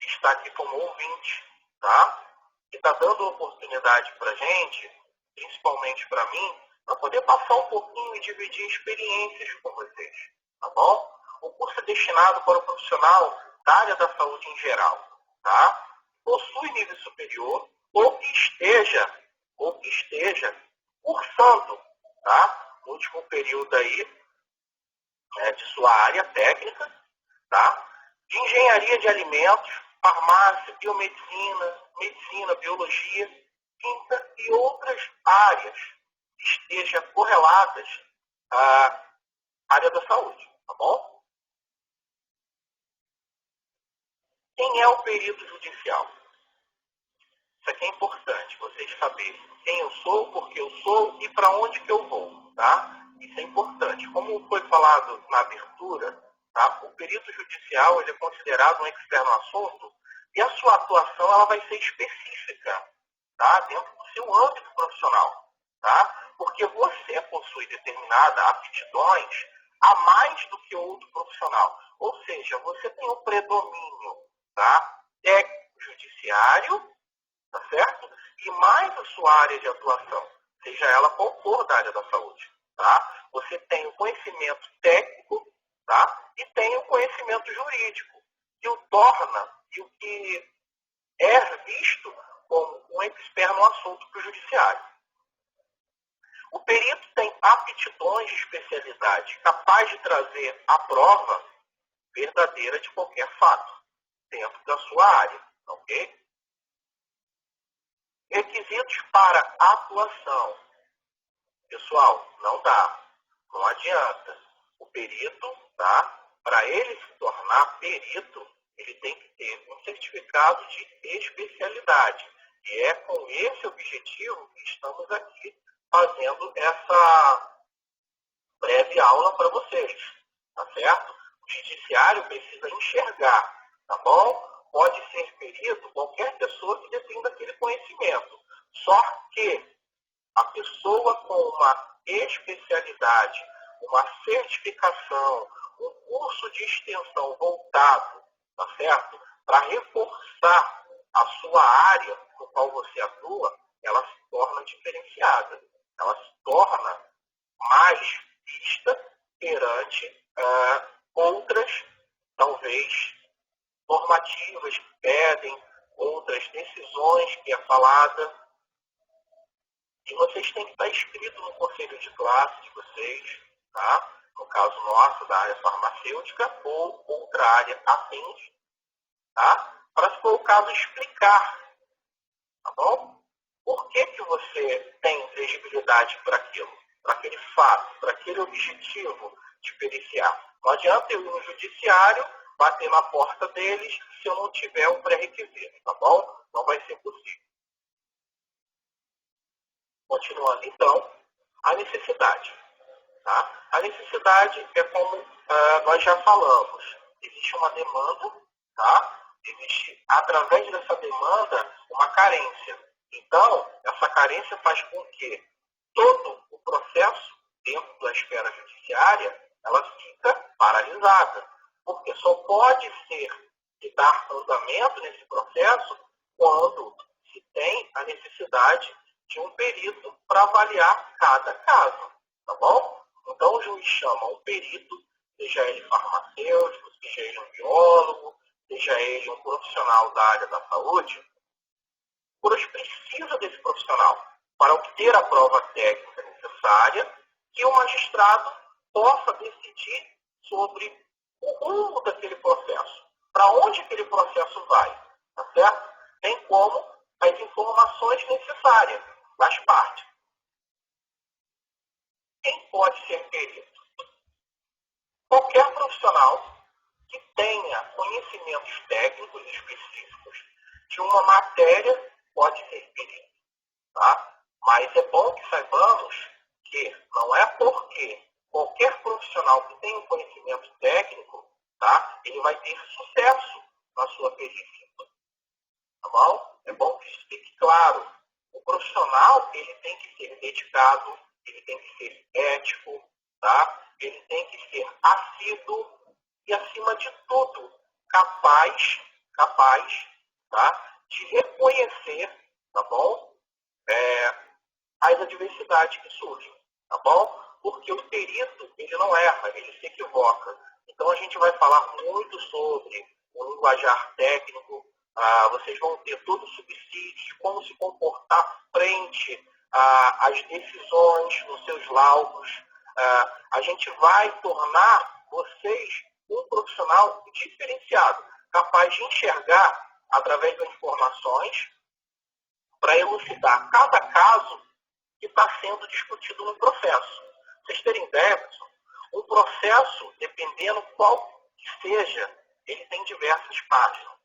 que está aqui como ouvinte, tá? Que está dando oportunidade para a gente, principalmente para mim, para poder passar um pouquinho e dividir experiências com vocês, tá bom? O curso é destinado para o profissional da área da saúde em geral, tá? Possui nível superior ou que esteja cursando, tá? No último período aí, de sua área técnica, tá? De engenharia de alimentos, farmácia, biomedicina, medicina, biologia, química e outras áreas que estejam correlatas à área da saúde, tá bom? Quem é o perito judicial? Isso aqui é importante, vocês saberem quem eu sou, por que eu sou e para onde que eu vou, tá? Isso é importante. Como foi falado na abertura, tá? O perito judicial ele é considerado um expert no assunto e a sua atuação ela vai ser específica, tá? Dentro do seu âmbito profissional, tá? Porque você possui determinadas aptidões a mais do que outro profissional. Ou seja, você tem um predomínio, tá? Técnico judiciário, tá certo? E mais a sua área de atuação, seja ela qual for da área da saúde, tá? Você tem o conhecimento técnico, tá? E tem o conhecimento jurídico, que o torna e o que é visto como um expert no assunto para o judiciário. O perito tem aptidões de especialidade capaz de trazer a prova verdadeira de qualquer fato, dentro da sua área, ok? Requisitos para atuação. Pessoal, não dá. Não adianta. O perito, tá? Para ele se tornar perito, ele tem que ter um certificado de especialidade. E é com esse objetivo que estamos aqui fazendo essa breve aula para vocês. Tá certo? O judiciário precisa enxergar, tá bom? Pode ser perito qualquer pessoa que detém daquele conhecimento. Só que a pessoa com uma especialidade, uma certificação, um curso de extensão voltado, tá certo? Para reforçar a sua área no qual você atua, ela se torna diferenciada. Ela se torna mais vista perante outras, talvez, normativas que pedem, outras decisões que é falada. E vocês têm que estar inscritos no conselho de classe de vocês, tá? No caso nosso, da área farmacêutica ou outra área afins, tá? Para, se for o caso, explicar, tá bom? Por que que você tem elegibilidade para aquilo, para aquele fato, para aquele objetivo de periciar? Não adianta eu ir no judiciário, bater na porta deles se eu não tiver o pré-requisito, tá bom? Não vai ser possível. Continuando, então, a necessidade. Tá? A necessidade é como nós já falamos. Existe uma demanda, tá? Existe, através dessa demanda, uma carência. Então, essa carência faz com que todo o processo, dentro da esfera judiciária, ela fica paralisada. Porque só pode se dar andamento nesse processo quando se tem a necessidade de um perito para avaliar cada caso, tá bom? Então o juiz chama um perito, seja ele farmacêutico, seja ele um biólogo, seja ele um profissional da área da saúde, pois precisa desse profissional para obter a prova técnica necessária que o magistrado possa decidir sobre o rumo daquele processo, para onde aquele processo vai, tá certo? Bem como as informações necessárias das partes. Quem pode ser perito? Qualquer profissional que tenha conhecimentos técnicos específicos de uma matéria pode ser perito, tá? Mas é bom que saibamos que não é porque qualquer profissional que tenha um conhecimento técnico, tá? Ele vai ter sucesso na sua perícia, tá bom? É bom que isso fique claro. O profissional, ele tem que ser dedicado, ele tem que ser ético, tá? ele tem que ser assíduo e, acima de tudo, capaz, tá, de reconhecer, tá bom, as adversidades que surgem, tá bom? Porque o perito, ele não erra, ele se equivoca. Então, a gente vai falar muito sobre o linguajar técnico, vocês vão ter todo o subsídio de como se comportar frente às decisões nos seus laudos. A gente vai tornar vocês um profissional diferenciado, capaz de enxergar, através das informações, para elucidar cada caso que está sendo discutido no processo. Pra vocês terem ideia, pessoal, um processo, dependendo qual que seja, ele tem diversas páginas.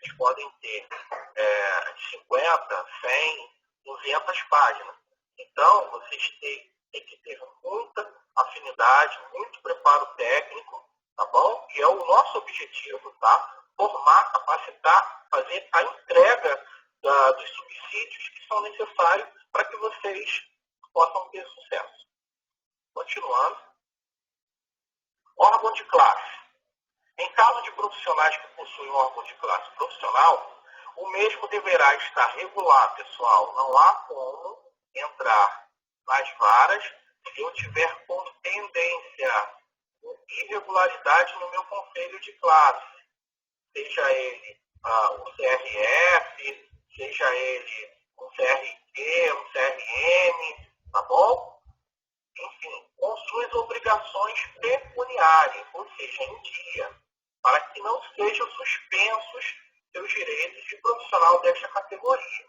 Eles podem ter 50, 100, 200 páginas. Então, vocês têm que ter muita afinidade, muito preparo técnico, tá bom? E é o nosso objetivo, tá? Formar, capacitar, fazer a entrega dos subsídios que são necessários para que vocês possam ter sucesso. Continuando. Órgão de classe. Em caso de profissionais que possuem órgão de classe profissional, o mesmo deverá estar regular, pessoal. Não há como entrar nas varas se eu tiver como tendência, irregularidade no meu conselho de classe. Seja ele o CRF, seja ele um CRQ, um CRM, tá bom? Enfim, com suas obrigações pecuniárias, ou seja, em dia, para que não sejam suspensos seus direitos de profissional desta categoria.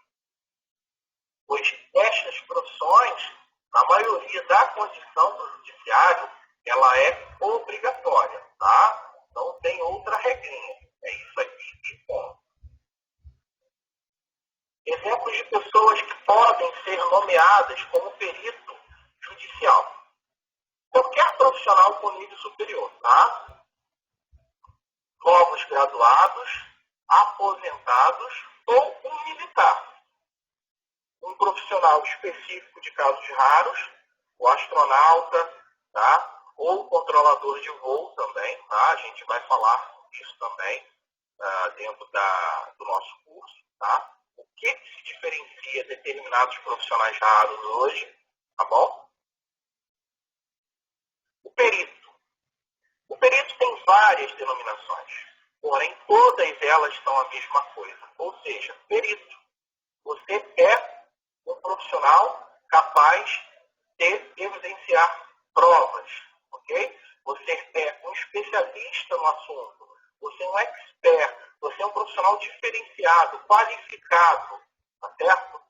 Pois estas profissões, na maioria da condição do judiciário, ela é obrigatória, tá? Não tem outra regrinha. É isso aqui e ponto. Exemplos de pessoas que podem ser nomeadas como perito judicial. Qualquer profissional com nível superior, tá? Novos graduados, aposentados ou um militar. Um profissional específico de casos raros, o astronauta, tá? Ou o controlador de voo também, tá? A gente vai falar disso também dentro do nosso curso, tá? O que se diferencia determinados profissionais raros hoje, tá bom? O perito. O perito tem várias denominações, porém todas elas são a mesma coisa. Ou seja, perito. Você é um profissional capaz de evidenciar provas, ok? Você é um especialista no assunto. Você é um expert. Você é um profissional diferenciado, qualificado, tá certo?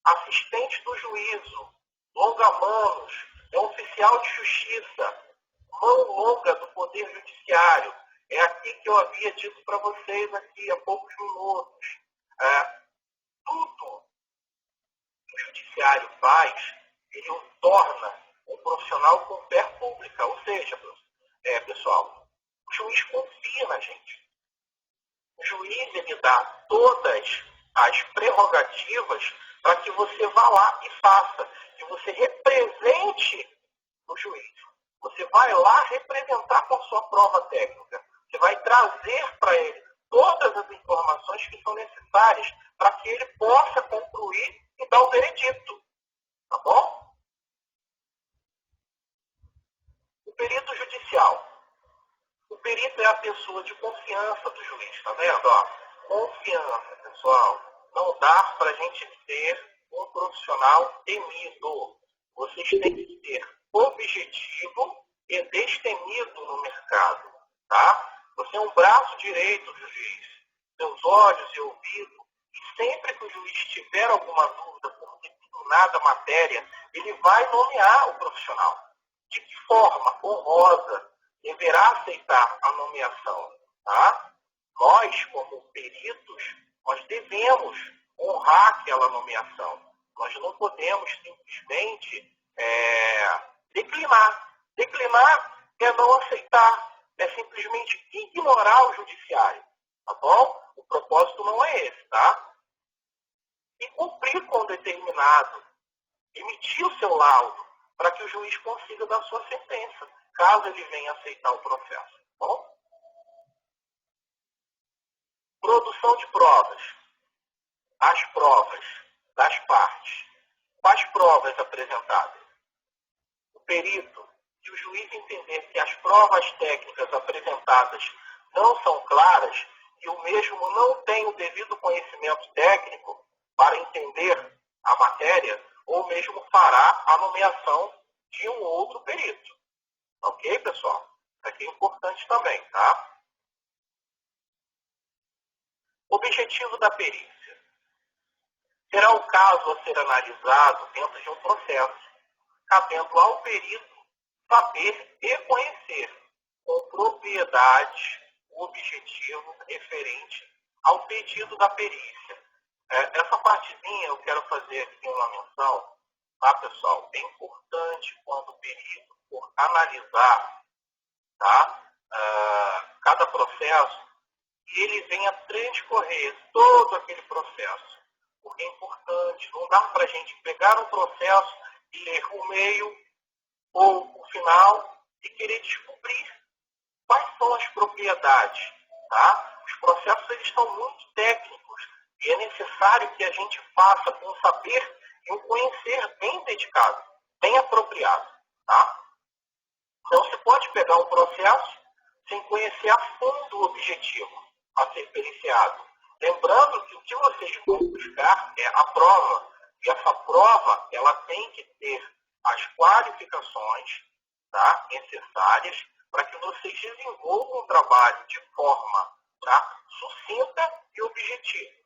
Assistente do juízo, longa-manos, é um oficial de justiça, mão longa do Poder Judiciário. É aqui que eu havia dito para vocês aqui há poucos minutos. Tudo que o Judiciário faz, ele o torna um profissional com fé pública. Ou seja, pessoal, o juiz confia na gente. O juiz, ele dá todas as prerrogativas para que você vá lá e faça, que você represente o juiz. Você vai lá representar com a sua prova técnica. Você vai trazer para ele todas as informações que são necessárias para que ele possa concluir e dar o veredito. Tá bom? O perito judicial. O perito é a pessoa de confiança do juiz, tá vendo? Ó, confiança, pessoal. Não dá para a gente ter um profissional temido. Vocês têm que ser objetivo e destemido no mercado, tá? Você é um braço direito do juiz, seus olhos e ouvidos, e sempre que o juiz tiver alguma dúvida por determinada matéria, ele vai nomear o profissional. De que forma honrosa deverá aceitar a nomeação, tá? Nós, como peritos, nós devemos honrar aquela nomeação. Nós não podemos simplesmente declinar. Declinar é não aceitar, é simplesmente ignorar o judiciário, tá bom? O propósito não é esse, tá? E cumprir com o determinado, emitir o seu laudo, para que o juiz consiga dar sua sentença. caso ele venha aceitar o processo. Tá bom? Produção de provas. As provas das partes. Quais provas apresentadas? O perito, se o juiz entender que as provas técnicas apresentadas não são claras e o mesmo não tem o devido conhecimento técnico para entender a matéria, ou mesmo fará a nomeação de um outro perito. Ok, pessoal? Isso aqui é importante também, tá? Objetivo da perícia. Será o caso a ser analisado dentro de um processo, cabendo ao perito saber e conhecer com propriedade o objetivo referente ao pedido da perícia. Essa partezinha eu quero fazer aqui uma menção, tá, pessoal? É importante quando o perito for analisar, tá, cada processo, que ele venha transcorrer todo aquele processo. Porque é importante, não dá para a gente pegar um processo e ler o meio ou o final e querer descobrir quais são as propriedades. Tá? Os processos eles são muito técnicos e é necessário que a gente faça com um saber e um conhecer bem dedicado, bem apropriado. Tá? Não se pode pegar um processo sem conhecer a fundo o objetivo a ser periciado. Lembrando que o que vocês vão buscar é a prova. E essa prova ela tem que ter as qualificações, tá, necessárias para que vocês desenvolvam um trabalho de forma, tá, sucinta e objetiva.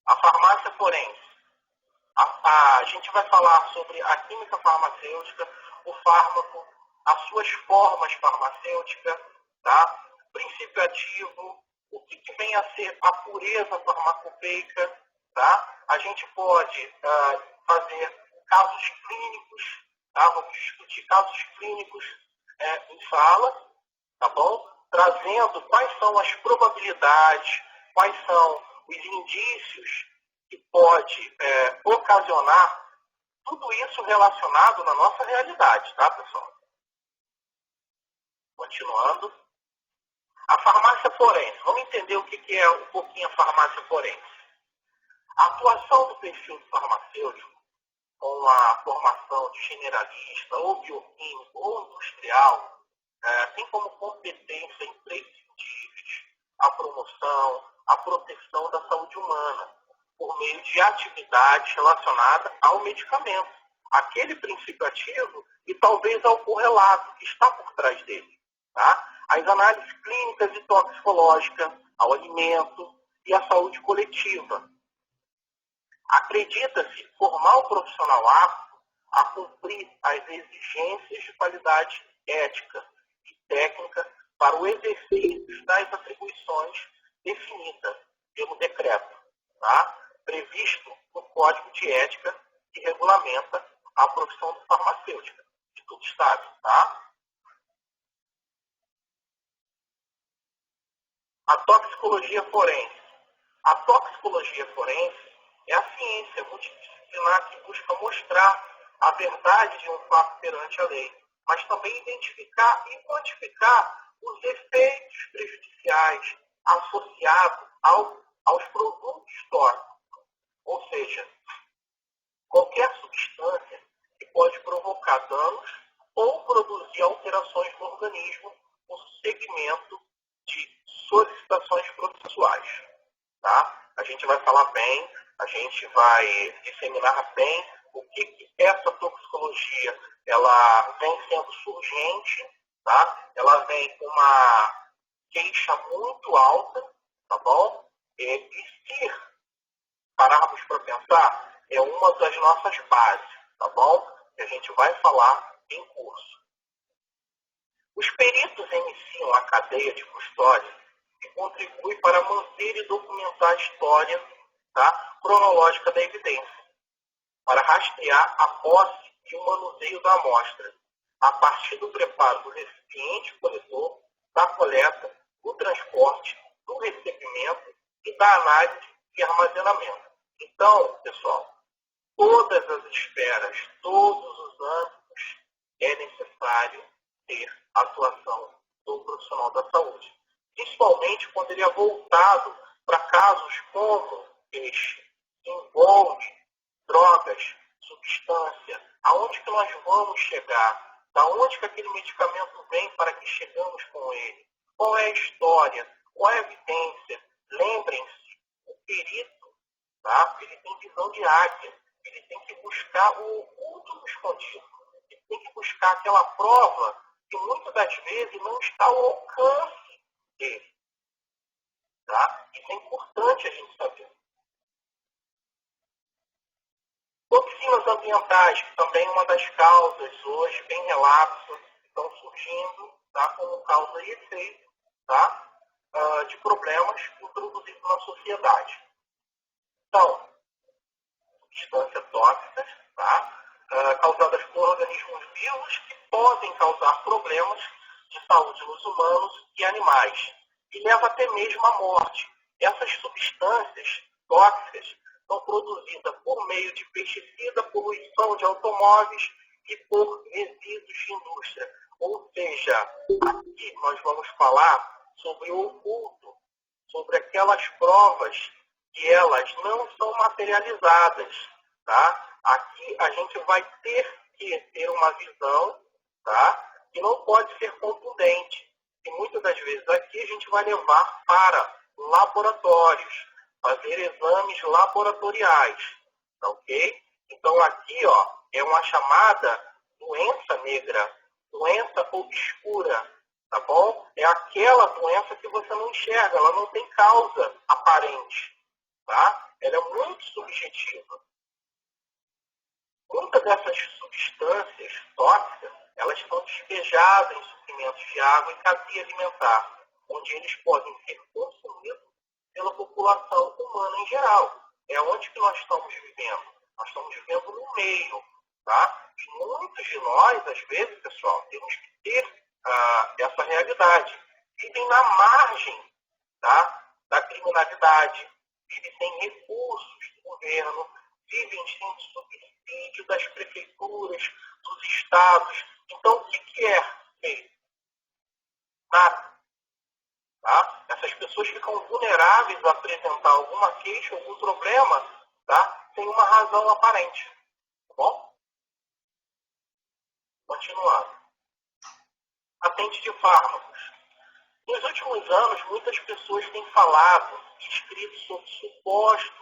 A farmácia forense. A gente vai falar sobre a química farmacêutica, o fármaco, as suas formas farmacêuticas, tá? Princípio ativo, o que vem a ser a pureza farmacopeica, tá? A gente pode fazer casos clínicos, tá? Vamos discutir casos clínicos em sala, tá bom? Trazendo quais são as probabilidades, quais são os indícios que pode ocasionar tudo isso relacionado na nossa realidade, tá, pessoal? Continuando. A farmácia forense. Vamos entender o que é um pouquinho a farmácia forense. A atuação do perfil farmacêutico com a formação de generalista, ou bioquímico, ou industrial, tem como competência imprescindíveis a promoção, a proteção da saúde humana, por meio de atividades relacionadas ao medicamento, aquele princípio ativo e talvez ao correlato que está por trás dele. Tá? As análises clínicas e toxicológicas ao alimento e à saúde coletiva. Acredita-se formar o profissional apto a cumprir as exigências de qualidade ética e técnica para o exercício das atribuições definidas pelo decreto, tá? Previsto no Código de Ética que regulamenta a profissão do farmacêutica, de todo Estado. Tá? A toxicologia forense. A toxicologia forense é a ciência multidisciplinar que busca mostrar a verdade de um fato perante a lei, mas também identificar e quantificar os efeitos prejudiciais associados aos produtos tóxicos. Ou seja, qualquer substância que pode provocar danos ou produzir alterações no organismo no segmento de solicitações processuais. Tá? A gente vai falar bem, a gente vai disseminar bem o que essa toxicologia ela vem sendo surgente, tá? Ela vem com uma queixa muito alta, tá bom? E se pararmos para pensar, é uma das nossas bases, tá bom? Que a gente vai falar em curso. Os peritos iniciam a cadeia de custódia e contribuem para manter e documentar a história, tá, cronológica da evidência, para rastrear a posse e o manuseio da amostra, a partir do preparo do recipiente coletor, da coleta, do transporte, do recebimento e da análise e armazenamento. Então, pessoal, todas as esferas, todos os âmbitos é necessário ter a atuação do profissional da saúde. Principalmente quando ele é voltado para casos como este, que envolve drogas, substância, aonde que nós vamos chegar, da onde que aquele medicamento vem para que chegamos com ele, qual é a história, qual é a evidência. Lembrem-se, o perito, tá? Ele tem visão de águia, ele tem que buscar o oculto escondido, ele tem que buscar aquela prova que muitas das vezes não está ao alcance dele. Tá? Isso é importante a gente saber. Toxinas ambientais, que também é uma das causas hoje, bem relapso, estão surgindo, tá? Como causa e efeito, tá? De problemas introduzidos na sociedade. Então, substâncias tóxicas, tá? Causadas por organismos vivos que podem causar problemas de saúde nos humanos e animais, e leva até mesmo à morte. Essas substâncias tóxicas são produzidas por meio de pesticida, poluição de automóveis e por resíduos de indústria. Ou seja, aqui nós vamos falar sobre o oculto, sobre aquelas provas que elas não são materializadas. Tá? Aqui a gente vai ter que ter uma visão, tá? Que não pode ser contundente. E muitas das vezes aqui a gente vai levar para laboratórios, fazer exames laboratoriais, tá ok? Então aqui, ó, é uma chamada doença negra, doença obscura, tá bom? É aquela doença que você não enxerga, ela não tem causa aparente, tá? Ela é muito subjetiva. Muitas dessas substâncias tóxicas, elas estão despejadas em suprimentos de água e cadeia alimentar, onde eles podem ser consumidos pela população humana em geral. É onde que nós estamos vivendo. Nós estamos vivendo no meio, tá? E muitos de nós, às vezes, pessoal, temos que ter essa realidade. Vivem na margem, tá? Da criminalidade, vivem sem recursos do governo, vivem sem subsídio das prefeituras, dos estados. Então, o que é feito? Nada. Tá? Essas pessoas ficam vulneráveis a apresentar alguma queixa, algum problema, tá? Sem uma razão aparente. Tá bom? Continuando. Patente de fármacos. Nos últimos anos, muitas pessoas têm falado e escrito sobre supostos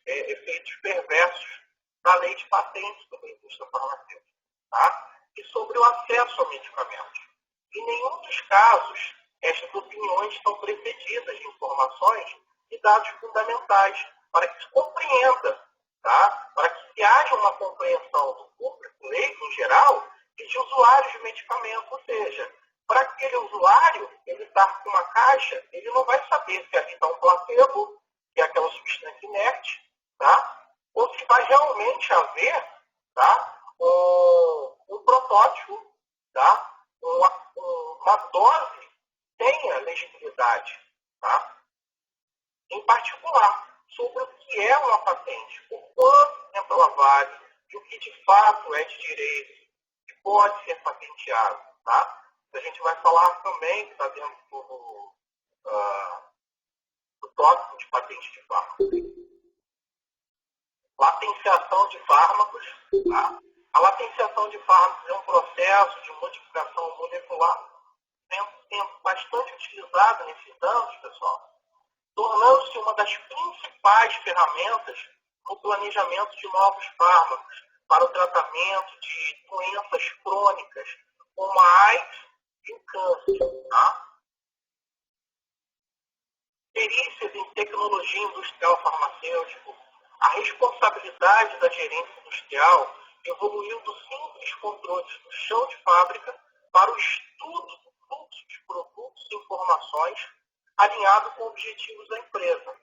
efeitos perversos da lei de patentes da indústria farmacêutica, tá? E sobre o acesso a medicamentos. Em nenhum dos casos, estas opiniões são precedidas de informações e dados fundamentais para que se compreenda, tá? Para que se haja uma compreensão do público leigo em geral e de usuários de medicamentos, ou seja, para aquele usuário, ele está com uma caixa, ele não vai saber se ali está um placebo, que é aquela substância inerte, tá? Ou se vai realmente haver, tá? Um protótipo, tá? Uma dose que tenha legibilidade, tá? Em particular, sobre o que é uma patente, o quanto tempo ela vale e o que de fato é de direito, que pode ser patenteado, tá? A gente vai falar também, que está dentro do tópico de patente de fármacos. Latenciação de fármacos. Tá? A latenciação de fármacos é um processo de modificação molecular sendo bastante utilizado nesses anos, pessoal, tornando-se uma das principais ferramentas no planejamento de novos fármacos para o tratamento de doenças crônicas, como a AIDS e o câncer. Tá? Perícias em tecnologia industrial farmacêutica. A responsabilidade da gerência industrial evoluiu do simples controle do chão de fábrica para o estudo do fluxo de produtos e informações alinhado com objetivos da empresa.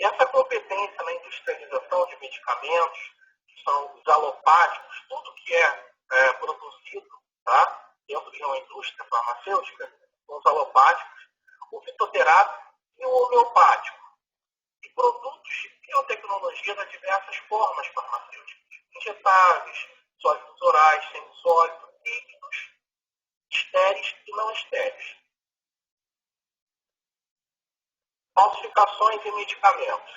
Essa competência na industrialização de medicamentos, que são os alopáticos, tudo que é produzido, tá, dentro de uma indústria farmacêutica, são os alopáticos, o fitoterápico e o homeopático, e produtos de biotecnologia das diversas formas farmacêuticas, injetáveis, sólidos orais, falsificações em medicamentos.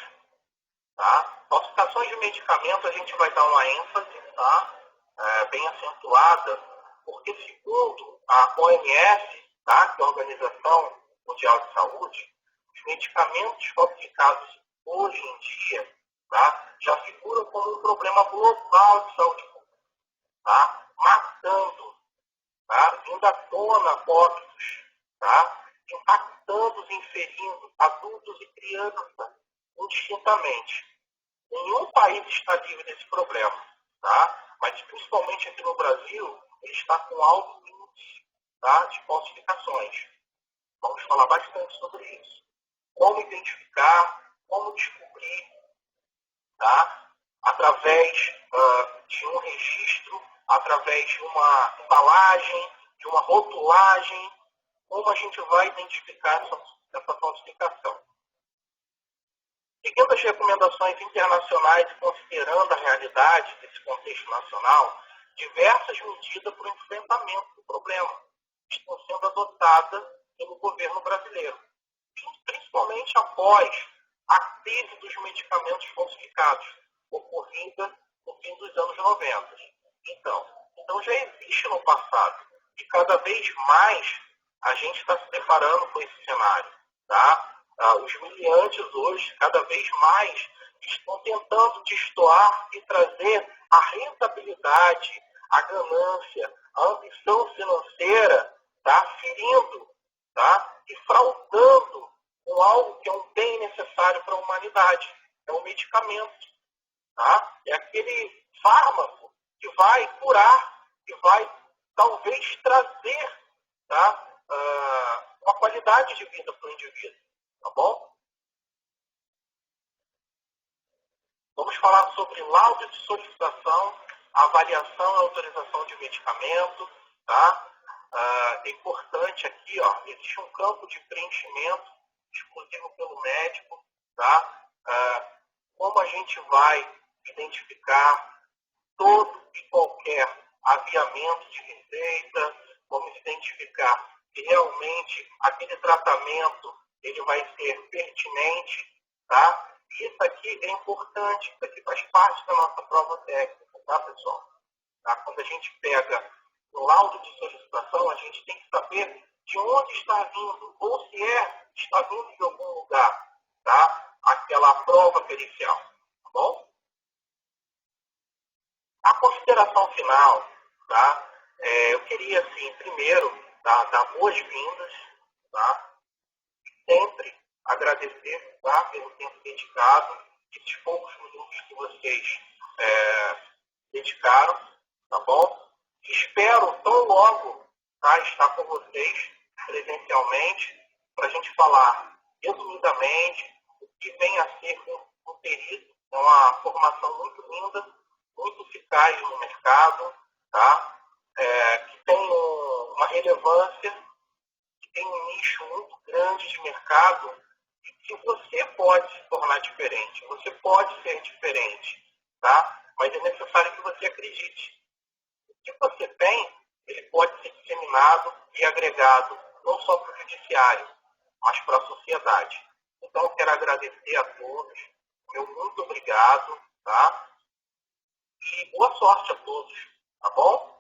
Tá? Falsificações de medicamentos a gente vai dar uma ênfase, tá? Bem acentuada, porque segundo a OMS, tá? Que é a Organização Mundial de Saúde, os medicamentos falsificados hoje em dia, tá? Já figuram como um problema global de saúde pública, tá? Matando, tá? Vindo à tona óbitos, tá? Impactando e inferindo adultos e crianças indistintamente. Nenhum país está livre desse problema, tá? Mas principalmente aqui no Brasil, ele está com alto índice, tá? De falsificações. Vamos falar bastante sobre isso. Como identificar, como descobrir, tá? Através de um registro, através de uma embalagem, de uma rotulagem, como a gente vai identificar essa falsificação. Seguindo as recomendações internacionais e considerando a realidade desse contexto nacional, diversas medidas para o enfrentamento do problema estão sendo adotadas pelo governo brasileiro, principalmente após a crise dos medicamentos falsificados, ocorrida no fim dos anos 90. Então já existe no passado, e cada vez mais a gente está se deparando com esse cenário, tá? Os miliantes hoje, cada vez mais, estão tentando destoar e trazer a rentabilidade, a ganância, a ambição financeira, tá? Ferindo, tá? E fraudando com algo que é um bem necessário para a humanidade. É um medicamento, tá? É aquele fármaco que vai curar, que vai talvez trazer, tá? Uma qualidade de vida para o indivíduo. Tá bom? Vamos falar sobre laudo de solicitação, avaliação e autorização de medicamento, tá? É importante aqui, ó, existe um campo de preenchimento exclusivo pelo médico, tá? Como a gente vai identificar todo e qualquer aviamento de receita, vamos identificar se realmente aquele tratamento ele vai ser pertinente, tá? Isso aqui é importante, isso aqui faz parte da nossa prova técnica, tá, pessoal? Tá? Quando a gente pega o laudo de solicitação, a gente tem que saber de onde está vindo, ou se está vindo de algum lugar, tá? Aquela prova pericial, tá bom? A consideração final, tá? Eu queria, assim, primeiro, dar boas-vindas, tá? Sempre agradecer, tá, pelo tempo dedicado, esses poucos minutos que vocês dedicaram, tá bom? Espero tão logo, tá, estar com vocês presencialmente para a gente falar resumidamente o que vem a ser um perito, é uma formação muito linda, muito eficaz no mercado, tá? Que tem uma relevância, tem um nicho muito grande de mercado e que você pode se tornar diferente, você pode ser diferente, tá? Mas é necessário que você acredite. O que você tem, ele pode ser disseminado e agregado não só para o judiciário, mas para a sociedade. Então, eu quero agradecer a todos, meu muito obrigado, tá? E boa sorte a todos, tá bom?